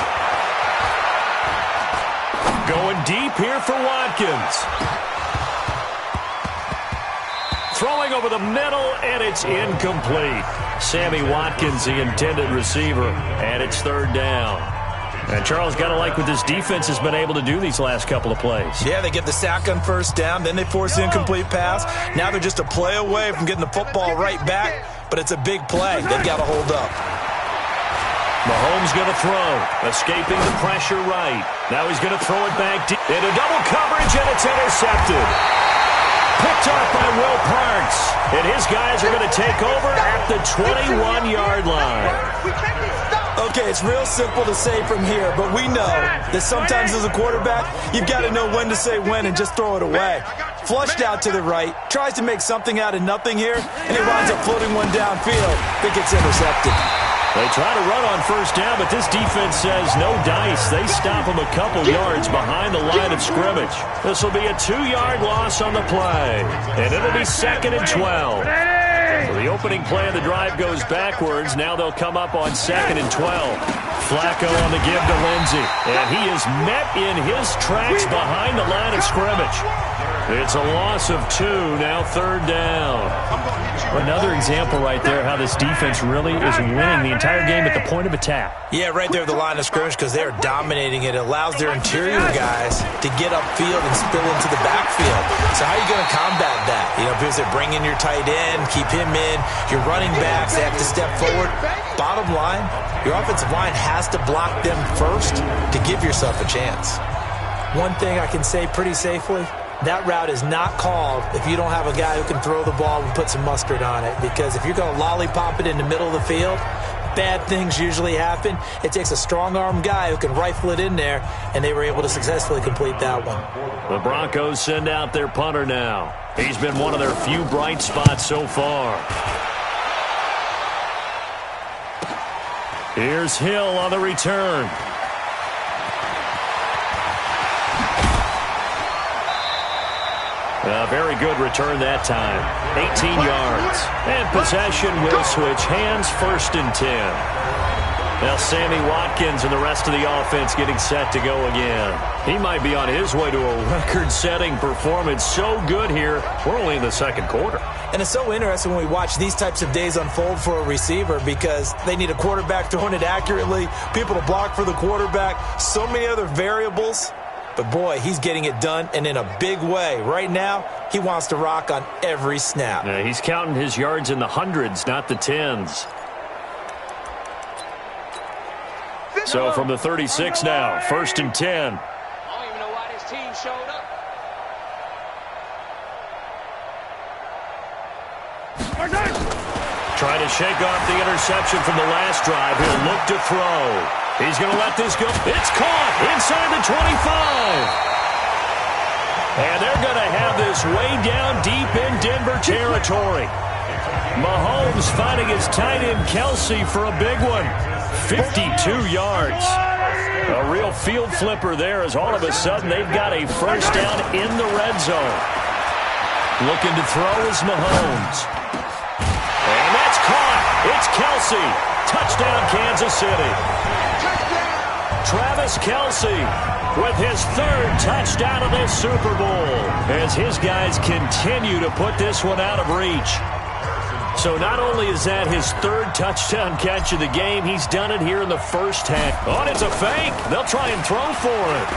Going deep here for Watkins. Throwing over the middle, and it's incomplete. Sammy Watkins, the intended receiver, and it's third down. And Charles, got to like what this defense has been able to do these last couple of plays. Yeah, they get the sack on first down, then they force the incomplete pass. Now they're just a play away from getting the football right back, but it's a big play. They've got to hold up. Mahomes going to throw, escaping the pressure right. Now he's going to throw it back deep into double coverage, and it's intercepted. Picked off by Will Parks, and his guys are going to take over at the 21-yard line. Okay, it's real simple to say from here, but we know that sometimes as a quarterback, you've got to know when to say when and just throw it away. Flushed out to the right, tries to make something out of nothing here, and he winds up floating one downfield that gets intercepted. They try to run on first down, but this defense says no dice. They stop him a couple yards behind the line of scrimmage. This will be a 2-yard loss on the play, and it'll be 2nd and 12. So the opening play of the drive goes backwards. Now they'll come up on 2nd and 12. Flacco on the give to Lindsey, and he is met in his tracks behind the line of scrimmage. It's a loss of 2, now third down. Another example right there how this defense really is winning the entire game at the point of attack. Yeah, right there at the line of scrimmage because they're dominating it. It allows their interior guys to get upfield and spill into the backfield. So how are you going to combat that? You know, because they're bringing your tight end, keep him in. Your running backs, they have to step forward. Bottom line, your offensive line has to block them first to give yourself a chance. One thing I can say pretty safely, that route is not called if you don't have a guy who can throw the ball and put some mustard on it. Because if you're going to lollipop it in the middle of the field, bad things usually happen. It takes a strong-arm guy who can rifle it in there, and they were able to successfully complete that one. The Broncos send out their punter now. He's been one of their few bright spots so far. Here's Hill on the return. A very good return that time. 18 yards. And possession will switch hands, 1st and 10. Now Sammy Watkins and the rest of the offense getting set to go again. He might be on his way to a record-setting performance. So good here. We're only in the second quarter. And it's so interesting when we watch these types of days unfold for a receiver because they need a quarterback throwing it accurately, people to block for the quarterback, so many other variables. But, boy, he's getting it done, and in a big way. Right now, he wants to rock on every snap. Yeah, he's counting his yards in the hundreds, not the tens. So from the 36 now, 1st and 10. I don't even know why this team showed up. Trying to shake off the interception from the last drive. He'll look to throw. He's going to let this go. It's caught inside the 25. And they're going to have this way down deep in Denver territory. Mahomes finding his tight end Kelsey for a big one. 52 yards. A real field flipper there as all of a sudden they've got a first down in the red zone. Looking to throw is Mahomes. And that's caught. It's Kelsey. Touchdown, Kansas City. Travis Kelsey with his 3rd touchdown of this Super Bowl as his guys continue to put this one out of reach. So not only is that his 3rd touchdown catch of the game, he's done it here in the first half. Oh, it's a fake. They'll try and throw for it.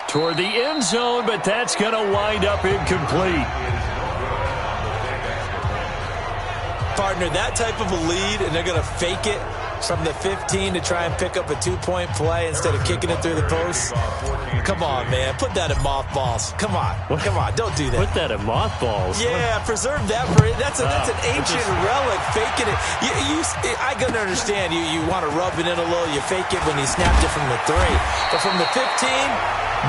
Toward the end zone, but that's going to wind up incomplete. Partner, that type of a lead, and they're going to fake it from the 15 to try and pick up a 2-point play instead of kicking it through the post. Come on, man. Put that in mothballs. Come on. Come on. Don't do that. Put that in mothballs? Yeah, preserve that for it. That's an ancient relic. Faking it. I can understand. You want to rub it in a little. You fake it when you snapped it from the 3. But from the 15,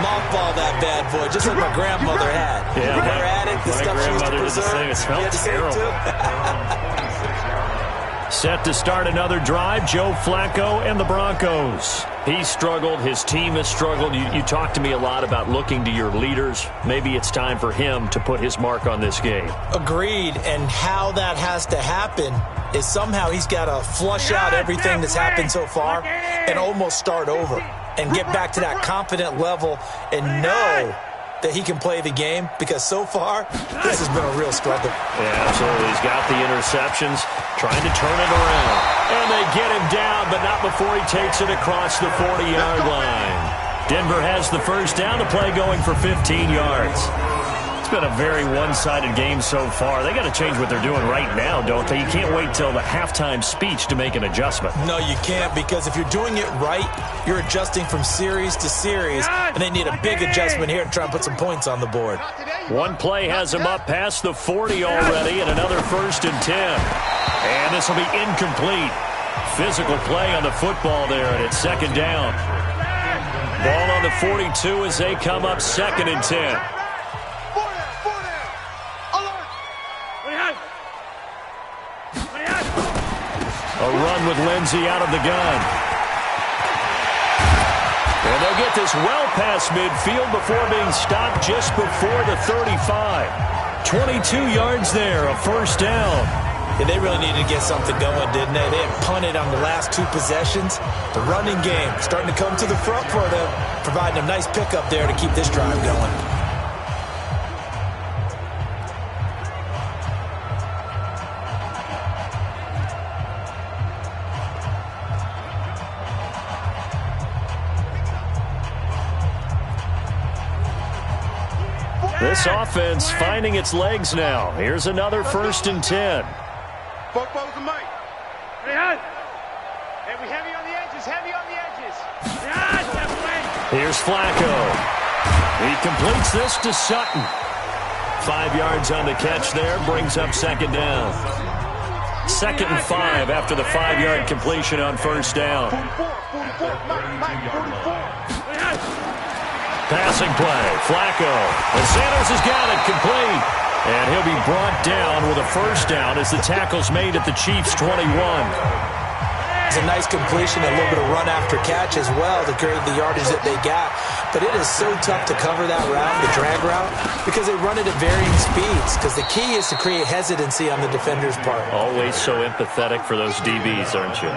mothball that bad boy, just like my grandmother had. Yeah, her attic, the stuff she used to preserve. It smelled terrible. Set to start another drive, Joe Flacco and the Broncos. He's struggled. His team has struggled. You talk to me a lot about looking to your leaders. Maybe it's time for him to put his mark on this game. Agreed. And how that has to happen is somehow he's got to flush out everything that's happened so far and almost start over. and get back to that confident level and know that he can play the game, because so far, this has been a real struggle. Yeah, absolutely. He's got the interceptions, trying to turn it around. And they get him down, but not before he takes it across the 40-yard line. Denver has the first down, the play going for 15 yards. It's been a very one-sided game so far. They got to change what they're doing right now, don't they? You can't wait till the halftime speech to make an adjustment. No, you can't, because if you're doing it right, you're adjusting from series to series, and they need a big adjustment here to try and put some points on the board. One play has him up past the 40 already, and another 1st and 10. And this will be incomplete. Physical play on the football there, and it's 2nd down. Ball on the 42 as they come up 2nd and 10. A run with Lindsey out of the gun. And they'll get this well past midfield before being stopped just before the 35. 22 yards there, a 1st down. Yeah, they really needed to get something going, didn't they? They had punted on the last 2 possessions. The running game starting to come to the front for them, providing a nice pickup there to keep this drive going. This offense finding its legs now. Here's another 1st and 10. Here's Flacco. He completes this to Sutton. 5 yards on the catch there, brings up 2nd down. 2nd and 5 after the 5-yard completion on 1st down. Passing play, Flacco. And Sanders has got it complete. And he'll be brought down with a 1st down as the tackle's made at the Chiefs' 21. It's a nice completion, a little bit of run after catch as well to create the yardage that they got. But it is so tough to cover that route, the drag route, because they run it at varying speeds. Because the key is to create hesitancy on the defender's part. Always so empathetic for those DBs, aren't you?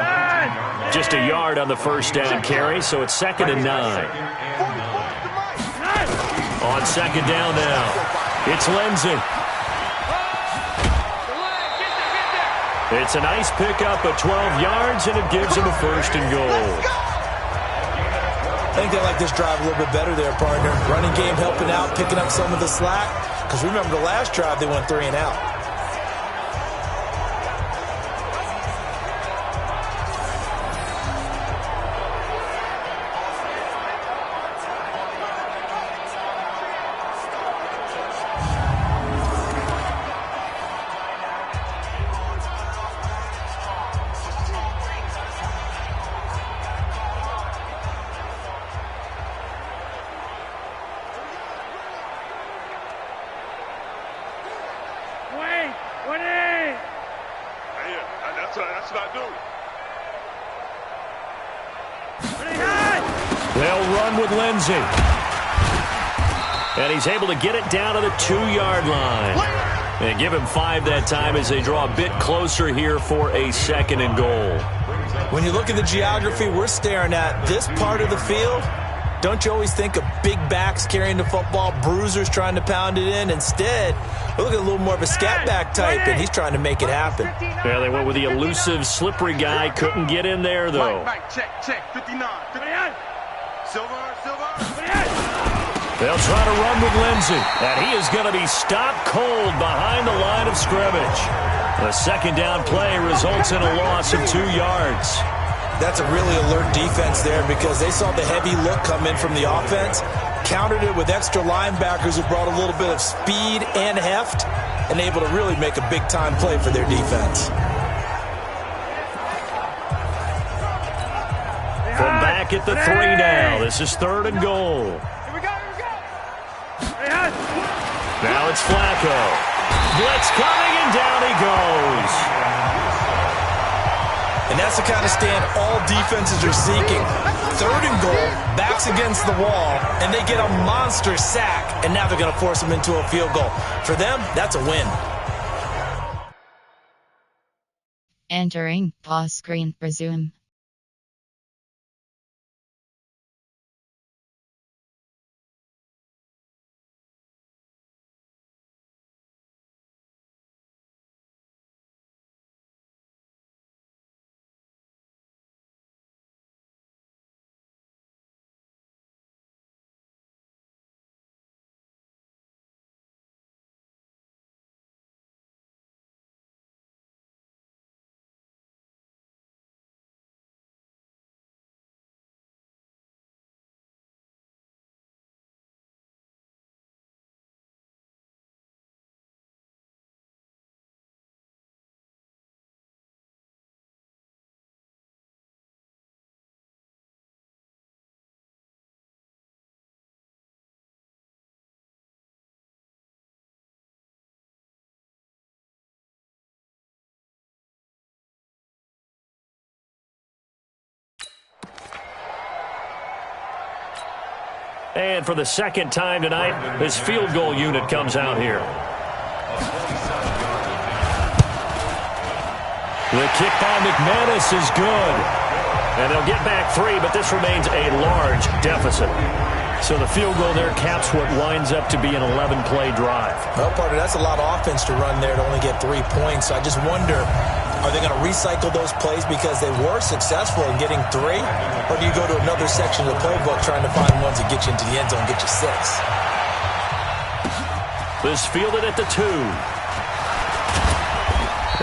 Just a yard on the 1st down carry, so it's 2nd and 9. On 2nd down now, it's Lindsey. It's a nice pickup of 12 yards, and it gives him a 1st and goal. I think they like this drive a little bit better there, partner. Running game helping out, picking up some of the slack. Because remember the last drive, they went 3 and out. That's what I do. They'll run with Lindsey. And he's able to get it down to the 2-yard line. And give him 5 that time as they draw a bit closer here for a 2nd and goal. When you look at the geography we're staring at, this part of the field, don't you always think of big backs carrying the football, bruisers trying to pound it in? Instead, we're looking at a little more of a scat back type, and he's trying to make it happen. Yeah, they went with the elusive, slippery guy. Couldn't get in there, though. Check, 59. Silver. They'll try to run with Lindsey, and he is going to be stopped cold behind the line of scrimmage. The 2nd down play results in a loss of 2 yards. That's a really alert defense there because they saw the heavy look come in from the offense, countered it with extra linebackers who brought a little bit of speed and heft, and able to really make a big-time play for their defense. From back at the 3 now, this is 3rd and goal. Here we go. Now it's Flacco. Blitz coming, and down he goes. And that's the kind of stand all defenses are seeking. 3rd and goal, backs against the wall, and they get a monster sack, and now they're going to force them into a field goal. For them, that's a win. Entering pause screen, resume. And for the second time tonight, this field goal unit comes out here. The kick by McManus is good. And they'll get back 3, but this remains a large deficit. So the field goal there caps what winds up to be an 11-play drive. Well, partner, that's a lot of offense to run there to only get 3 points. So I just wonder, are they going to recycle those plays because they were successful in getting 3? Or do you go to another section of the playbook trying to find ones that get you into the end zone and get you 6? This fielded at the 2.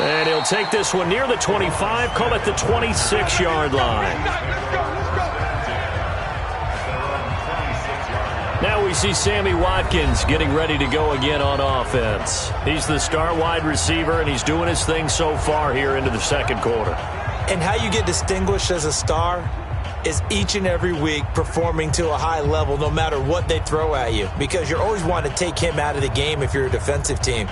And he'll take this one near the 25, call it the 26-yard line. Now we see Sammy Watkins getting ready to go again on offense. He's the star wide receiver, and he's doing his thing so far here into the second quarter. And how you get distinguished as a star is each and every week performing to a high level no matter what they throw at you, because you're always wanting to take him out of the game if you're a defensive team.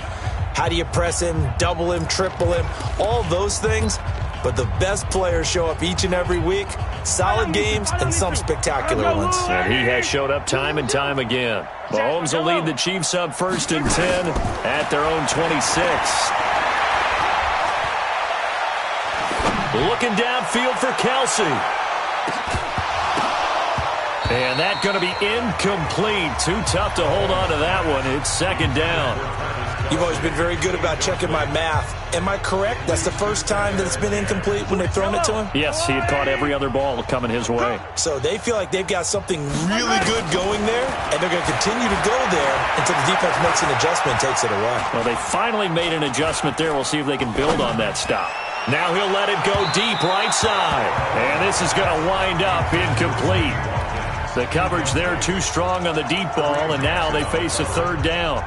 How do you press him, double him, triple him, all those things? But the best players show up each and every week. Solid games and some spectacular ones. And he has showed up time and time again. Mahomes will lead the Chiefs up 1st and 10 at their own 26. Looking downfield for Kelsey. And that's going to be incomplete. Too tough to hold on to that one. It's 2nd down. You've always been very good about checking my math. Am I correct? That's the first time that it's been incomplete when they've thrown it to him? Yes, he had caught every other ball coming his way. So they feel like they've got something really good going there, and they're going to continue to go there until the defense makes an adjustment and takes it away. Well, they finally made an adjustment there. We'll see if they can build on that stop. Now he'll let it go deep right side. And this is going to wind up incomplete. The coverage there too strong on the deep ball, and now they face a 3rd down.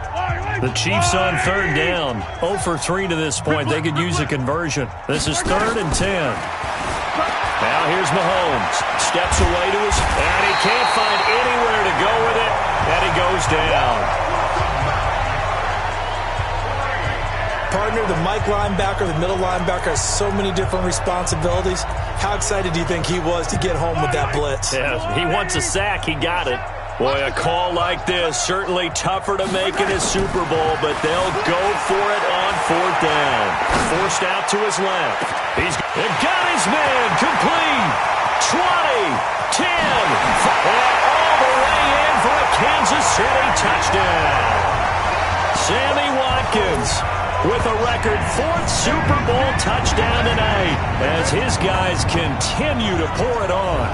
The Chiefs on 3rd down. 0 for 3 to this point. They could use a conversion. This is 3rd and 10. Now here's Mahomes. Steps away to his, and he can't find anywhere to go with it, and he goes down. Partner, the Mike linebacker, the middle linebacker has so many different responsibilities. How excited do you think he was to get home with that blitz? Yeah, he wants a sack. He got it. Boy, a call like this, certainly tougher to make in a Super Bowl, but they'll go for it on 4th down. Forced out to his left. He's got his man complete. 20, 10, and all the way in for a Kansas City touchdown. Sammy Watkins with a record 4th Super Bowl touchdown tonight as his guys continue to pour it on.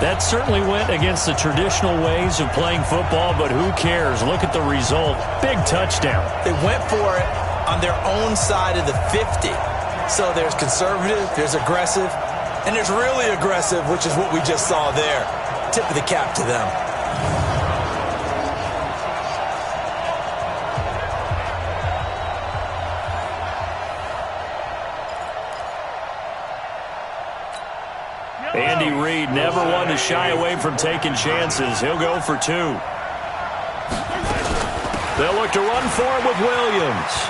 That certainly went against the traditional ways of playing football, but who cares? Look at the result. Big touchdown. They went for it on their own side of the 50. So there's conservative, there's aggressive, and there's really aggressive, which is what we just saw there. Tip of the cap to them. Andy Reid never one to shy away from taking chances. He'll go for 2. They'll look to run for him with Williams.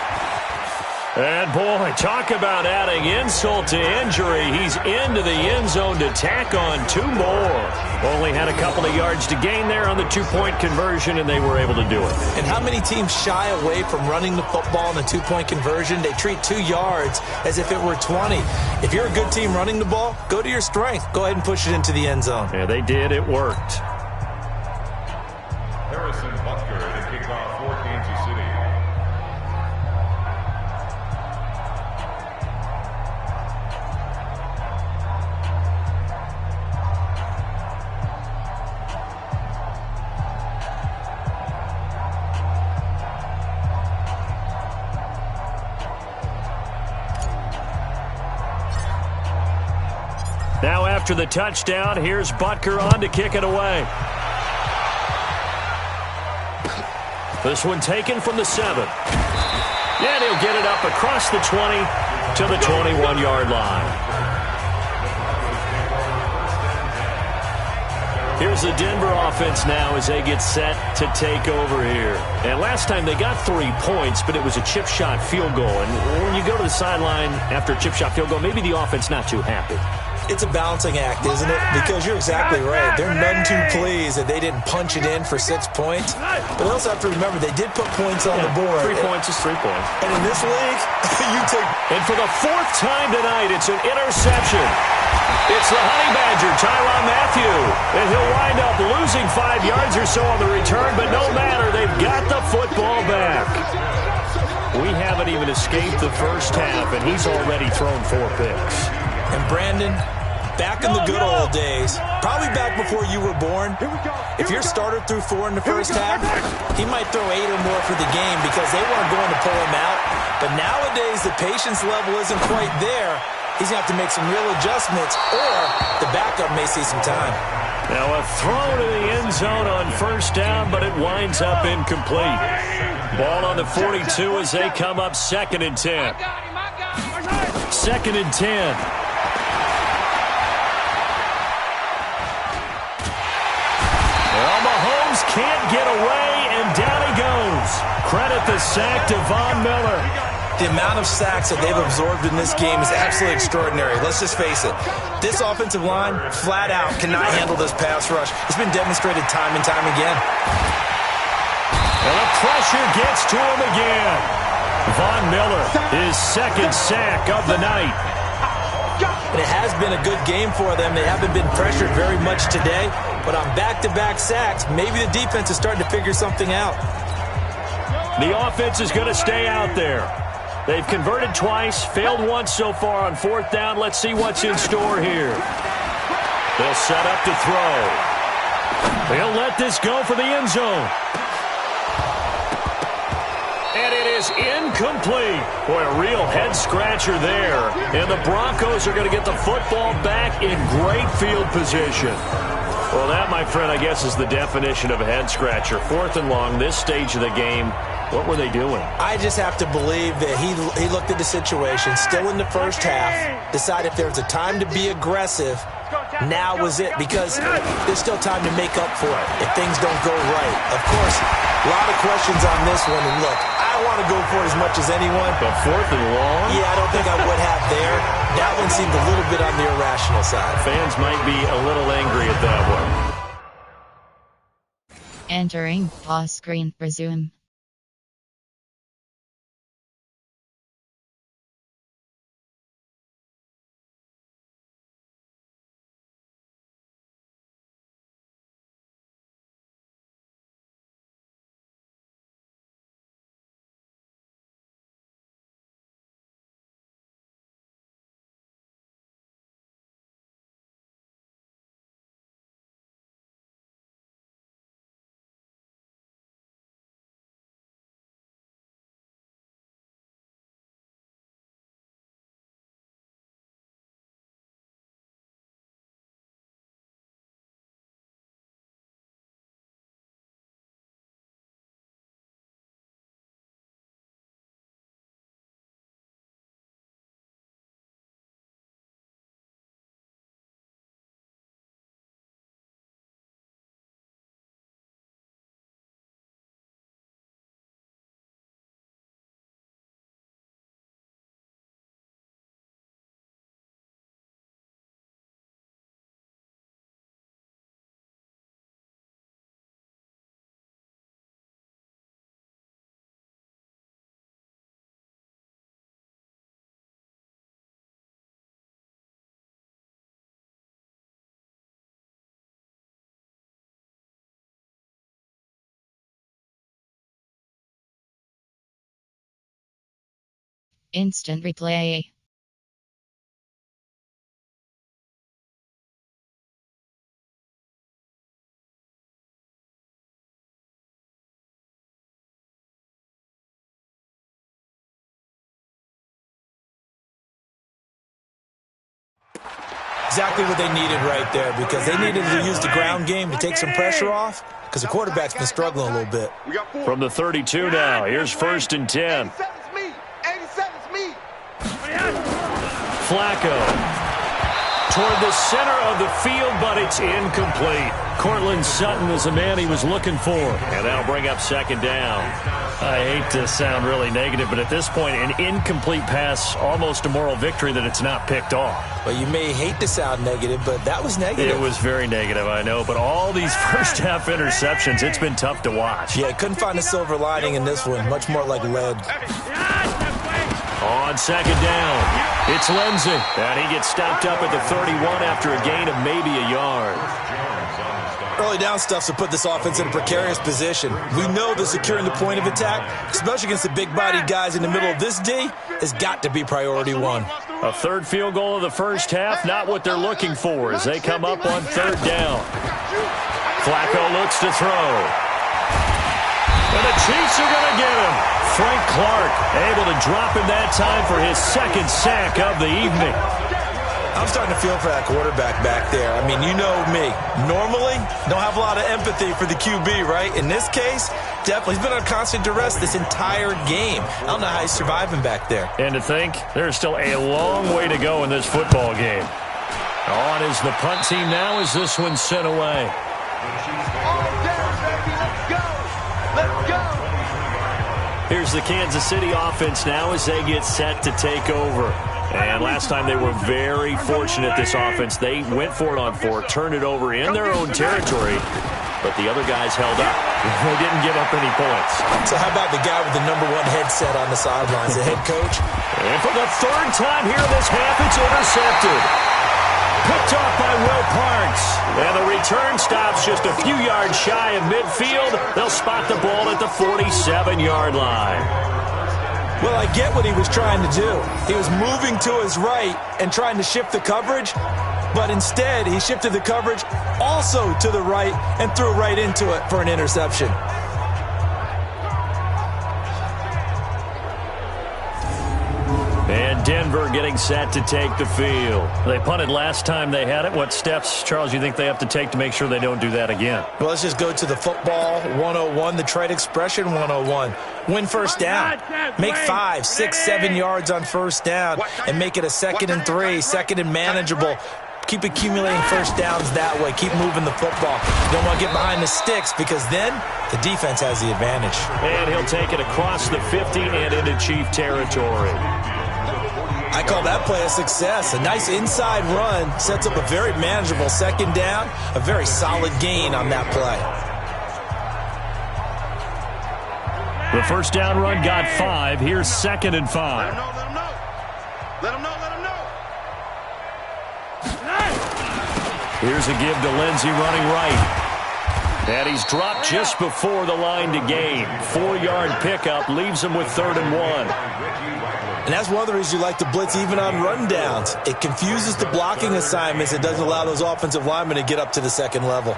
And, boy, talk about adding insult to injury. He's into the end zone to tack on 2 more. Only had a couple of yards to gain there on the 2-point conversion, and they were able to do it. And how many teams shy away from running the football in a 2-point conversion? They treat 2 yards as if it were 20. If you're a good team running the ball, go to your strength. Go ahead and push it into the end zone. Yeah, they did. It worked. Harrison Butker to kick off for Kansas City. Now after the touchdown, here's Butker on to kick it away. This one taken from the 7. And he'll get it up across the 20 to the 21-yard line. Here's the Denver offense now as they get set to take over here. And last time they got 3 points, but it was a chip shot field goal. And when you go to the sideline after a chip shot field goal, maybe the offense not too happy. It's a balancing act, isn't it? Because you're exactly right. They're none too pleased that they didn't punch it in for 6 points. But they also have to remember they did put points on the board. 3 points is 3 points. And in this league, you take... And for the 4th time tonight, it's an interception. It's the Honey Badger, Tyrann Mathieu. And he'll wind up losing 5 yards or so on the return, but no matter, they've got the football back. We haven't even escaped the first half, and he's already thrown 4 picks. And Brandon, back in the good old days, probably back before you were born, if your starter threw 4 in the first half, he might throw 8 or more for the game because they weren't going to pull him out. But nowadays, the patience level isn't quite there. He's going to have to make some real adjustments, or the backup may see some time. Now a throw to the end zone on first down, but it winds up incomplete. Ball on the 42 as they come up 2nd and 10. 2nd and 10. Well, Mahomes can't get away, and down he goes. Credit the sack to Von Miller. The amount of sacks that they've absorbed in this game is absolutely extraordinary. Let's just face it. This offensive line, flat out, cannot handle this pass rush. It's been demonstrated time and time again. And the pressure gets to him again. Von Miller, his 2nd sack of the night. And it has been a good game for them. They haven't been pressured very much today. But on back-to-back sacks, maybe the defense is starting to figure something out. The offense is going to stay out there. They've converted twice, failed once so far on 4th down. Let's see what's in store here. They'll set up to throw. They'll let this go for the end zone. And it is incomplete. Boy, a real head-scratcher there. And the Broncos are going to get the football back in great field position. Well, that, my friend, I guess is the definition of a head-scratcher. 4th and long, this stage of the game. What were they doing? I just have to believe that he looked at the situation, still in the first half, decided if there was a time to be aggressive, now was it, because there's still time to make up for it if things don't go right. Of course, a lot of questions on this one, and look, I want to go for it as much as anyone. But 4th and long? Yeah, I don't think I would have there. That one seemed a little bit on the irrational side. Fans might be a little angry at that one. Entering pause screen. Resume. Instant replay. Exactly what they needed right there, because they needed to use the ground game to take some pressure off, because the quarterback's been struggling a little bit. From the 32 now, here's 1st and 10. Flacco toward the center of the field, but it's incomplete. Cortland Sutton is the man he was looking for. And that'll bring up second down. I hate to sound really negative, but at this point, an incomplete pass, almost a moral victory that it's not picked off. Well, you may hate to sound negative, but that was negative. It was very negative, I know. But all these first-half interceptions, it's been tough to watch. Yeah, couldn't find a silver lining in this one. Much more like lead. On second down, it's Lindsey. And he gets stopped up at the 31 after a gain of maybe a yard. Early down stuff to put this offense in a precarious position. We know that securing the point of attack, especially against the big-bodied guys in the middle of this D, has got to be priority one. A third field goal of the first half, not what they're looking for as they come up on third down. Flacco looks to throw. And the Chiefs are going to get him. Frank Clark able to drop him that time for his second sack of the evening. I'm starting to feel for that quarterback back there. I mean, you know me. Normally, don't have a lot of empathy for the QB, right? In this case, definitely. He's been on constant duress this entire game. I don't know how he's surviving back there. And to think, there's still a long way to go in this football game. On is the punt team now as this one's sent away. Here's the Kansas City offense now as they get set to take over. And last time they were very fortunate, this offense. They went for it on fourth, turned it over in their own territory, but the other guys held up. They didn't give up any points. So how about the guy with the #1 headset on the sidelines, the head coach? And for the third time here this half, it's intercepted. Picked off by Will Parks. And the return stops just a few yards shy of midfield. They'll spot the ball at the 47-yard line. Well, I get what he was trying to do. He was moving to his right and trying to shift the coverage, but instead he shifted the coverage also to the right and threw right into it for an interception. And Denver getting set to take the field. They punted last time they had it. What steps, Charles, you think they have to take to make sure they don't do that again? Well, let's just go to the football 101, the trade expression 101. Win first down. Make 5, 6, 7 yards on first down and make it a 2nd and 3, 2nd and manageable. Keep accumulating first downs that way. Keep moving the football. You don't want to get behind the sticks because then the defense has the advantage. And he'll take it across the 50 and into Chief territory. I call that play a success. A nice inside run sets up a very manageable 2nd down, a very solid gain on that play. The first down run got 5. Here's 2nd and 5. Let him know. Here's a give to Lindsey running right. And he's dropped just before the line to gain. 4-yard pickup leaves him with 3rd and 1. And that's one of the reasons you like to blitz even on rundowns. It confuses the blocking assignments. It doesn't allow those offensive linemen to get up to the 2nd level.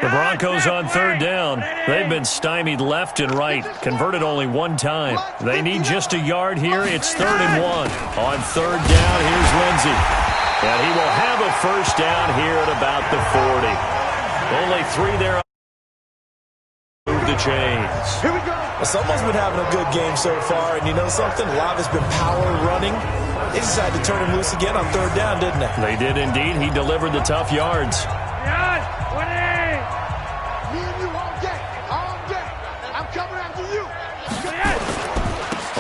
The Broncos on 3rd down. They've been stymied left and right. Converted only 1 time. They need just a yard here. It's 3rd and 1. On 3rd down, here's Lindsey. And he will have a first down here at about the 40. Only 3 there. Move the chains. Here we go. Well, someone's been having a good game so far, and you know something? A lot of it's been power running. They decided to turn him loose again on 3rd down, didn't they? They did indeed. He delivered the tough yards.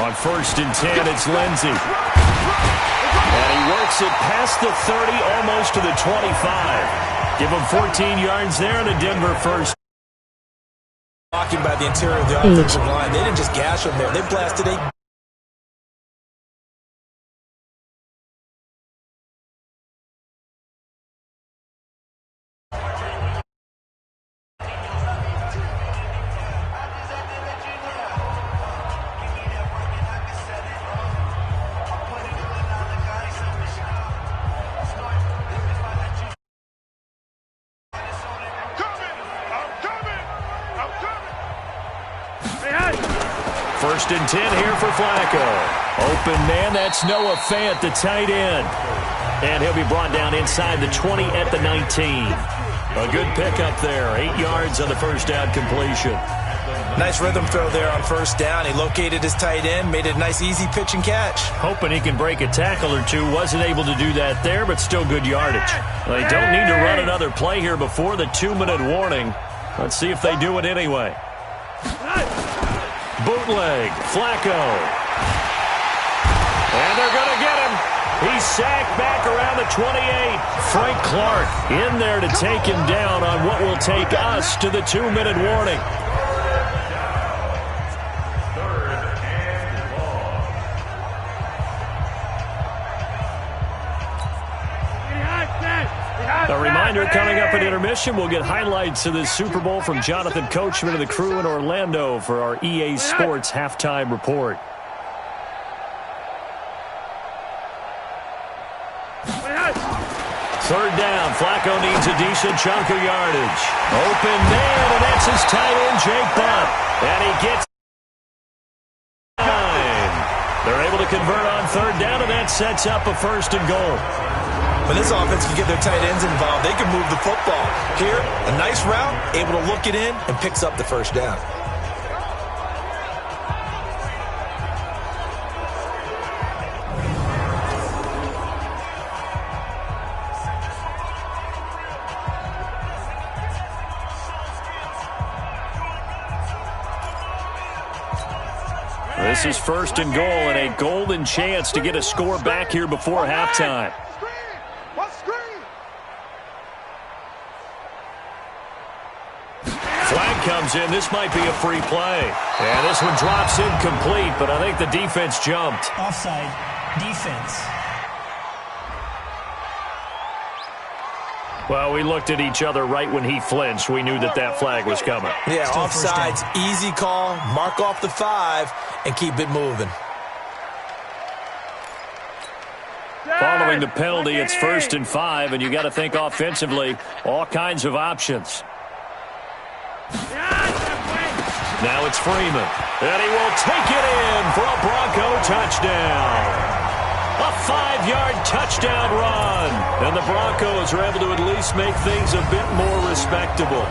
On 1st and 10, it's Lindsey. And he works it past the 30, almost to the 25. Give him 14 yards there and a Denver first. Blocking by the interior of the offensive line. They didn't just gash him there. They blasted a First and 10 here for Flacco. Open man, that's Noah Fant, the tight end. And he'll be brought down inside the 20 at the 19. A good pickup there. 8 yards on the first down completion. Nice rhythm throw there on first down. He located his tight end, made it a nice easy pitch and catch. Hoping he can break a tackle or two. Wasn't able to do that there, but still good yardage. They don't need to run another play here before the 2-minute warning. Let's see if they do it anyway. Bootleg, Flacco. And they're going to get him. He's sacked back around the 28. Frank Clark in there to take him down on what will take us to the 2-minute warning. A reminder, coming up at intermission, we'll get highlights of this Super Bowl from Jonathan Coachman and the crew in Orlando for our EA Sports halftime report. Third down, Flacco needs a decent chunk of yardage. Open man, and that's his tight end, Jake Butt. And he gets 9. They're able to convert on third down, and that sets up a 1st and goal. When this offense can get their tight ends involved, they can move the football. Here, a nice route, able to look it in, and picks up the 1st down. This is 1st and goal and a golden chance to get a score back here before halftime. Flag comes in. This might be a free play. And this one drops incomplete, but I think the defense jumped. Offside. Defense. Well, we looked at each other right when he flinched. We knew that that flag was coming. Yeah, offsides, easy call. Mark off the 5 and keep it moving. Following the penalty, it's 1st and 5, and you got to think offensively, all kinds of options. Now it's Freeman, and he will take it in for a Bronco touchdown. A 5-yard touchdown run, and the Broncos are able to at least make things a bit more respectable.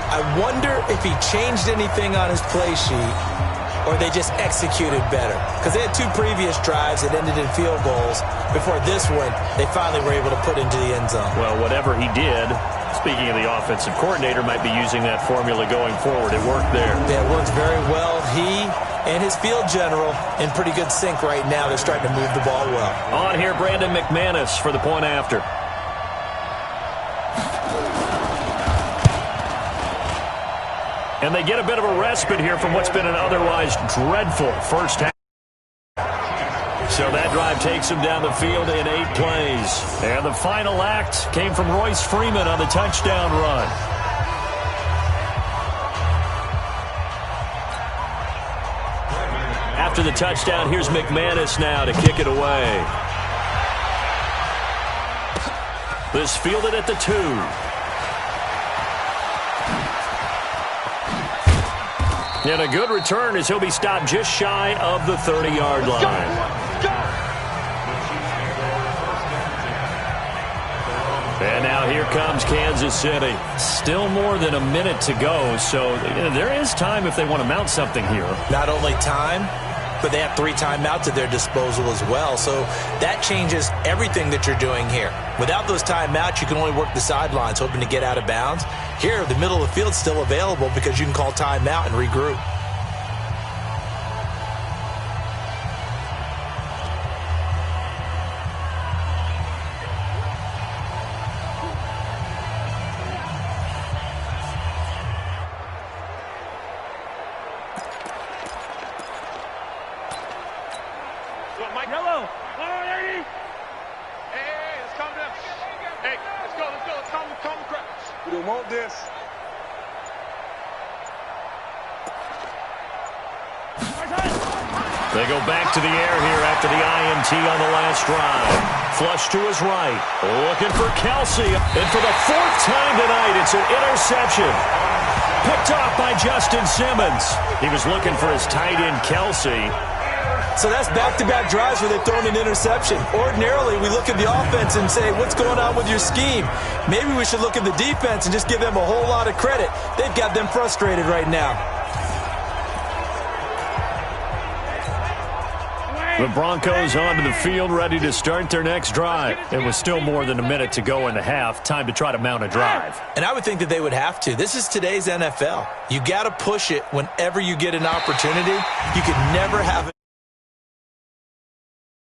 I wonder if he changed anything on his play sheet or they just executed better. Because they had 2 previous drives that ended in field goals. Before this one, they finally were able to put into the end zone. Well, whatever he did, speaking of the offensive coordinator, might be using that formula going forward. It worked there. Yeah, it works very well. He and his field general in pretty good sync right now. They're starting to move the ball well. On here, Brandon McManus for the point after. And they get a bit of a respite here from what's been an otherwise dreadful first half. So that drive takes him down the field in 8 plays. And the final act came from Royce Freeman on the touchdown run. After the touchdown, here's McManus now to kick it away. This fielded at the 2. And a good return as he'll be stopped just shy of the 30-yard line. And now here comes Kansas City. Still more than a minute to go, so there is time if they want to mount something here. Not only time, but they have 3 timeouts at their disposal as well. So that changes everything that you're doing here. Without those timeouts, you can only work the sidelines, hoping to get out of bounds. Here, the middle of the field's still available because you can call timeout and regroup. Yellow. Hey, let's calm down. Hey, let's go. Let's calm the crowd. We don't want this. They go back to the air here after the INT on the last drive. Flush to his right. Looking for Kelsey. And for the 4th time tonight, it's an interception. Picked off by Justin Simmons. He was looking for his tight end, Kelsey. So that's back-to-back drives where they've thrown an interception. Ordinarily, we look at the offense and say, what's going on with your scheme? Maybe we should look at the defense and just give them a whole lot of credit. They've got them frustrated right now. The Broncos onto the field, ready to start their next drive. It was still more than a minute to go in the half. Time to try to mount a drive. And I would think that they would have to. This is today's NFL. You got to push it whenever you get an opportunity. You could never have it.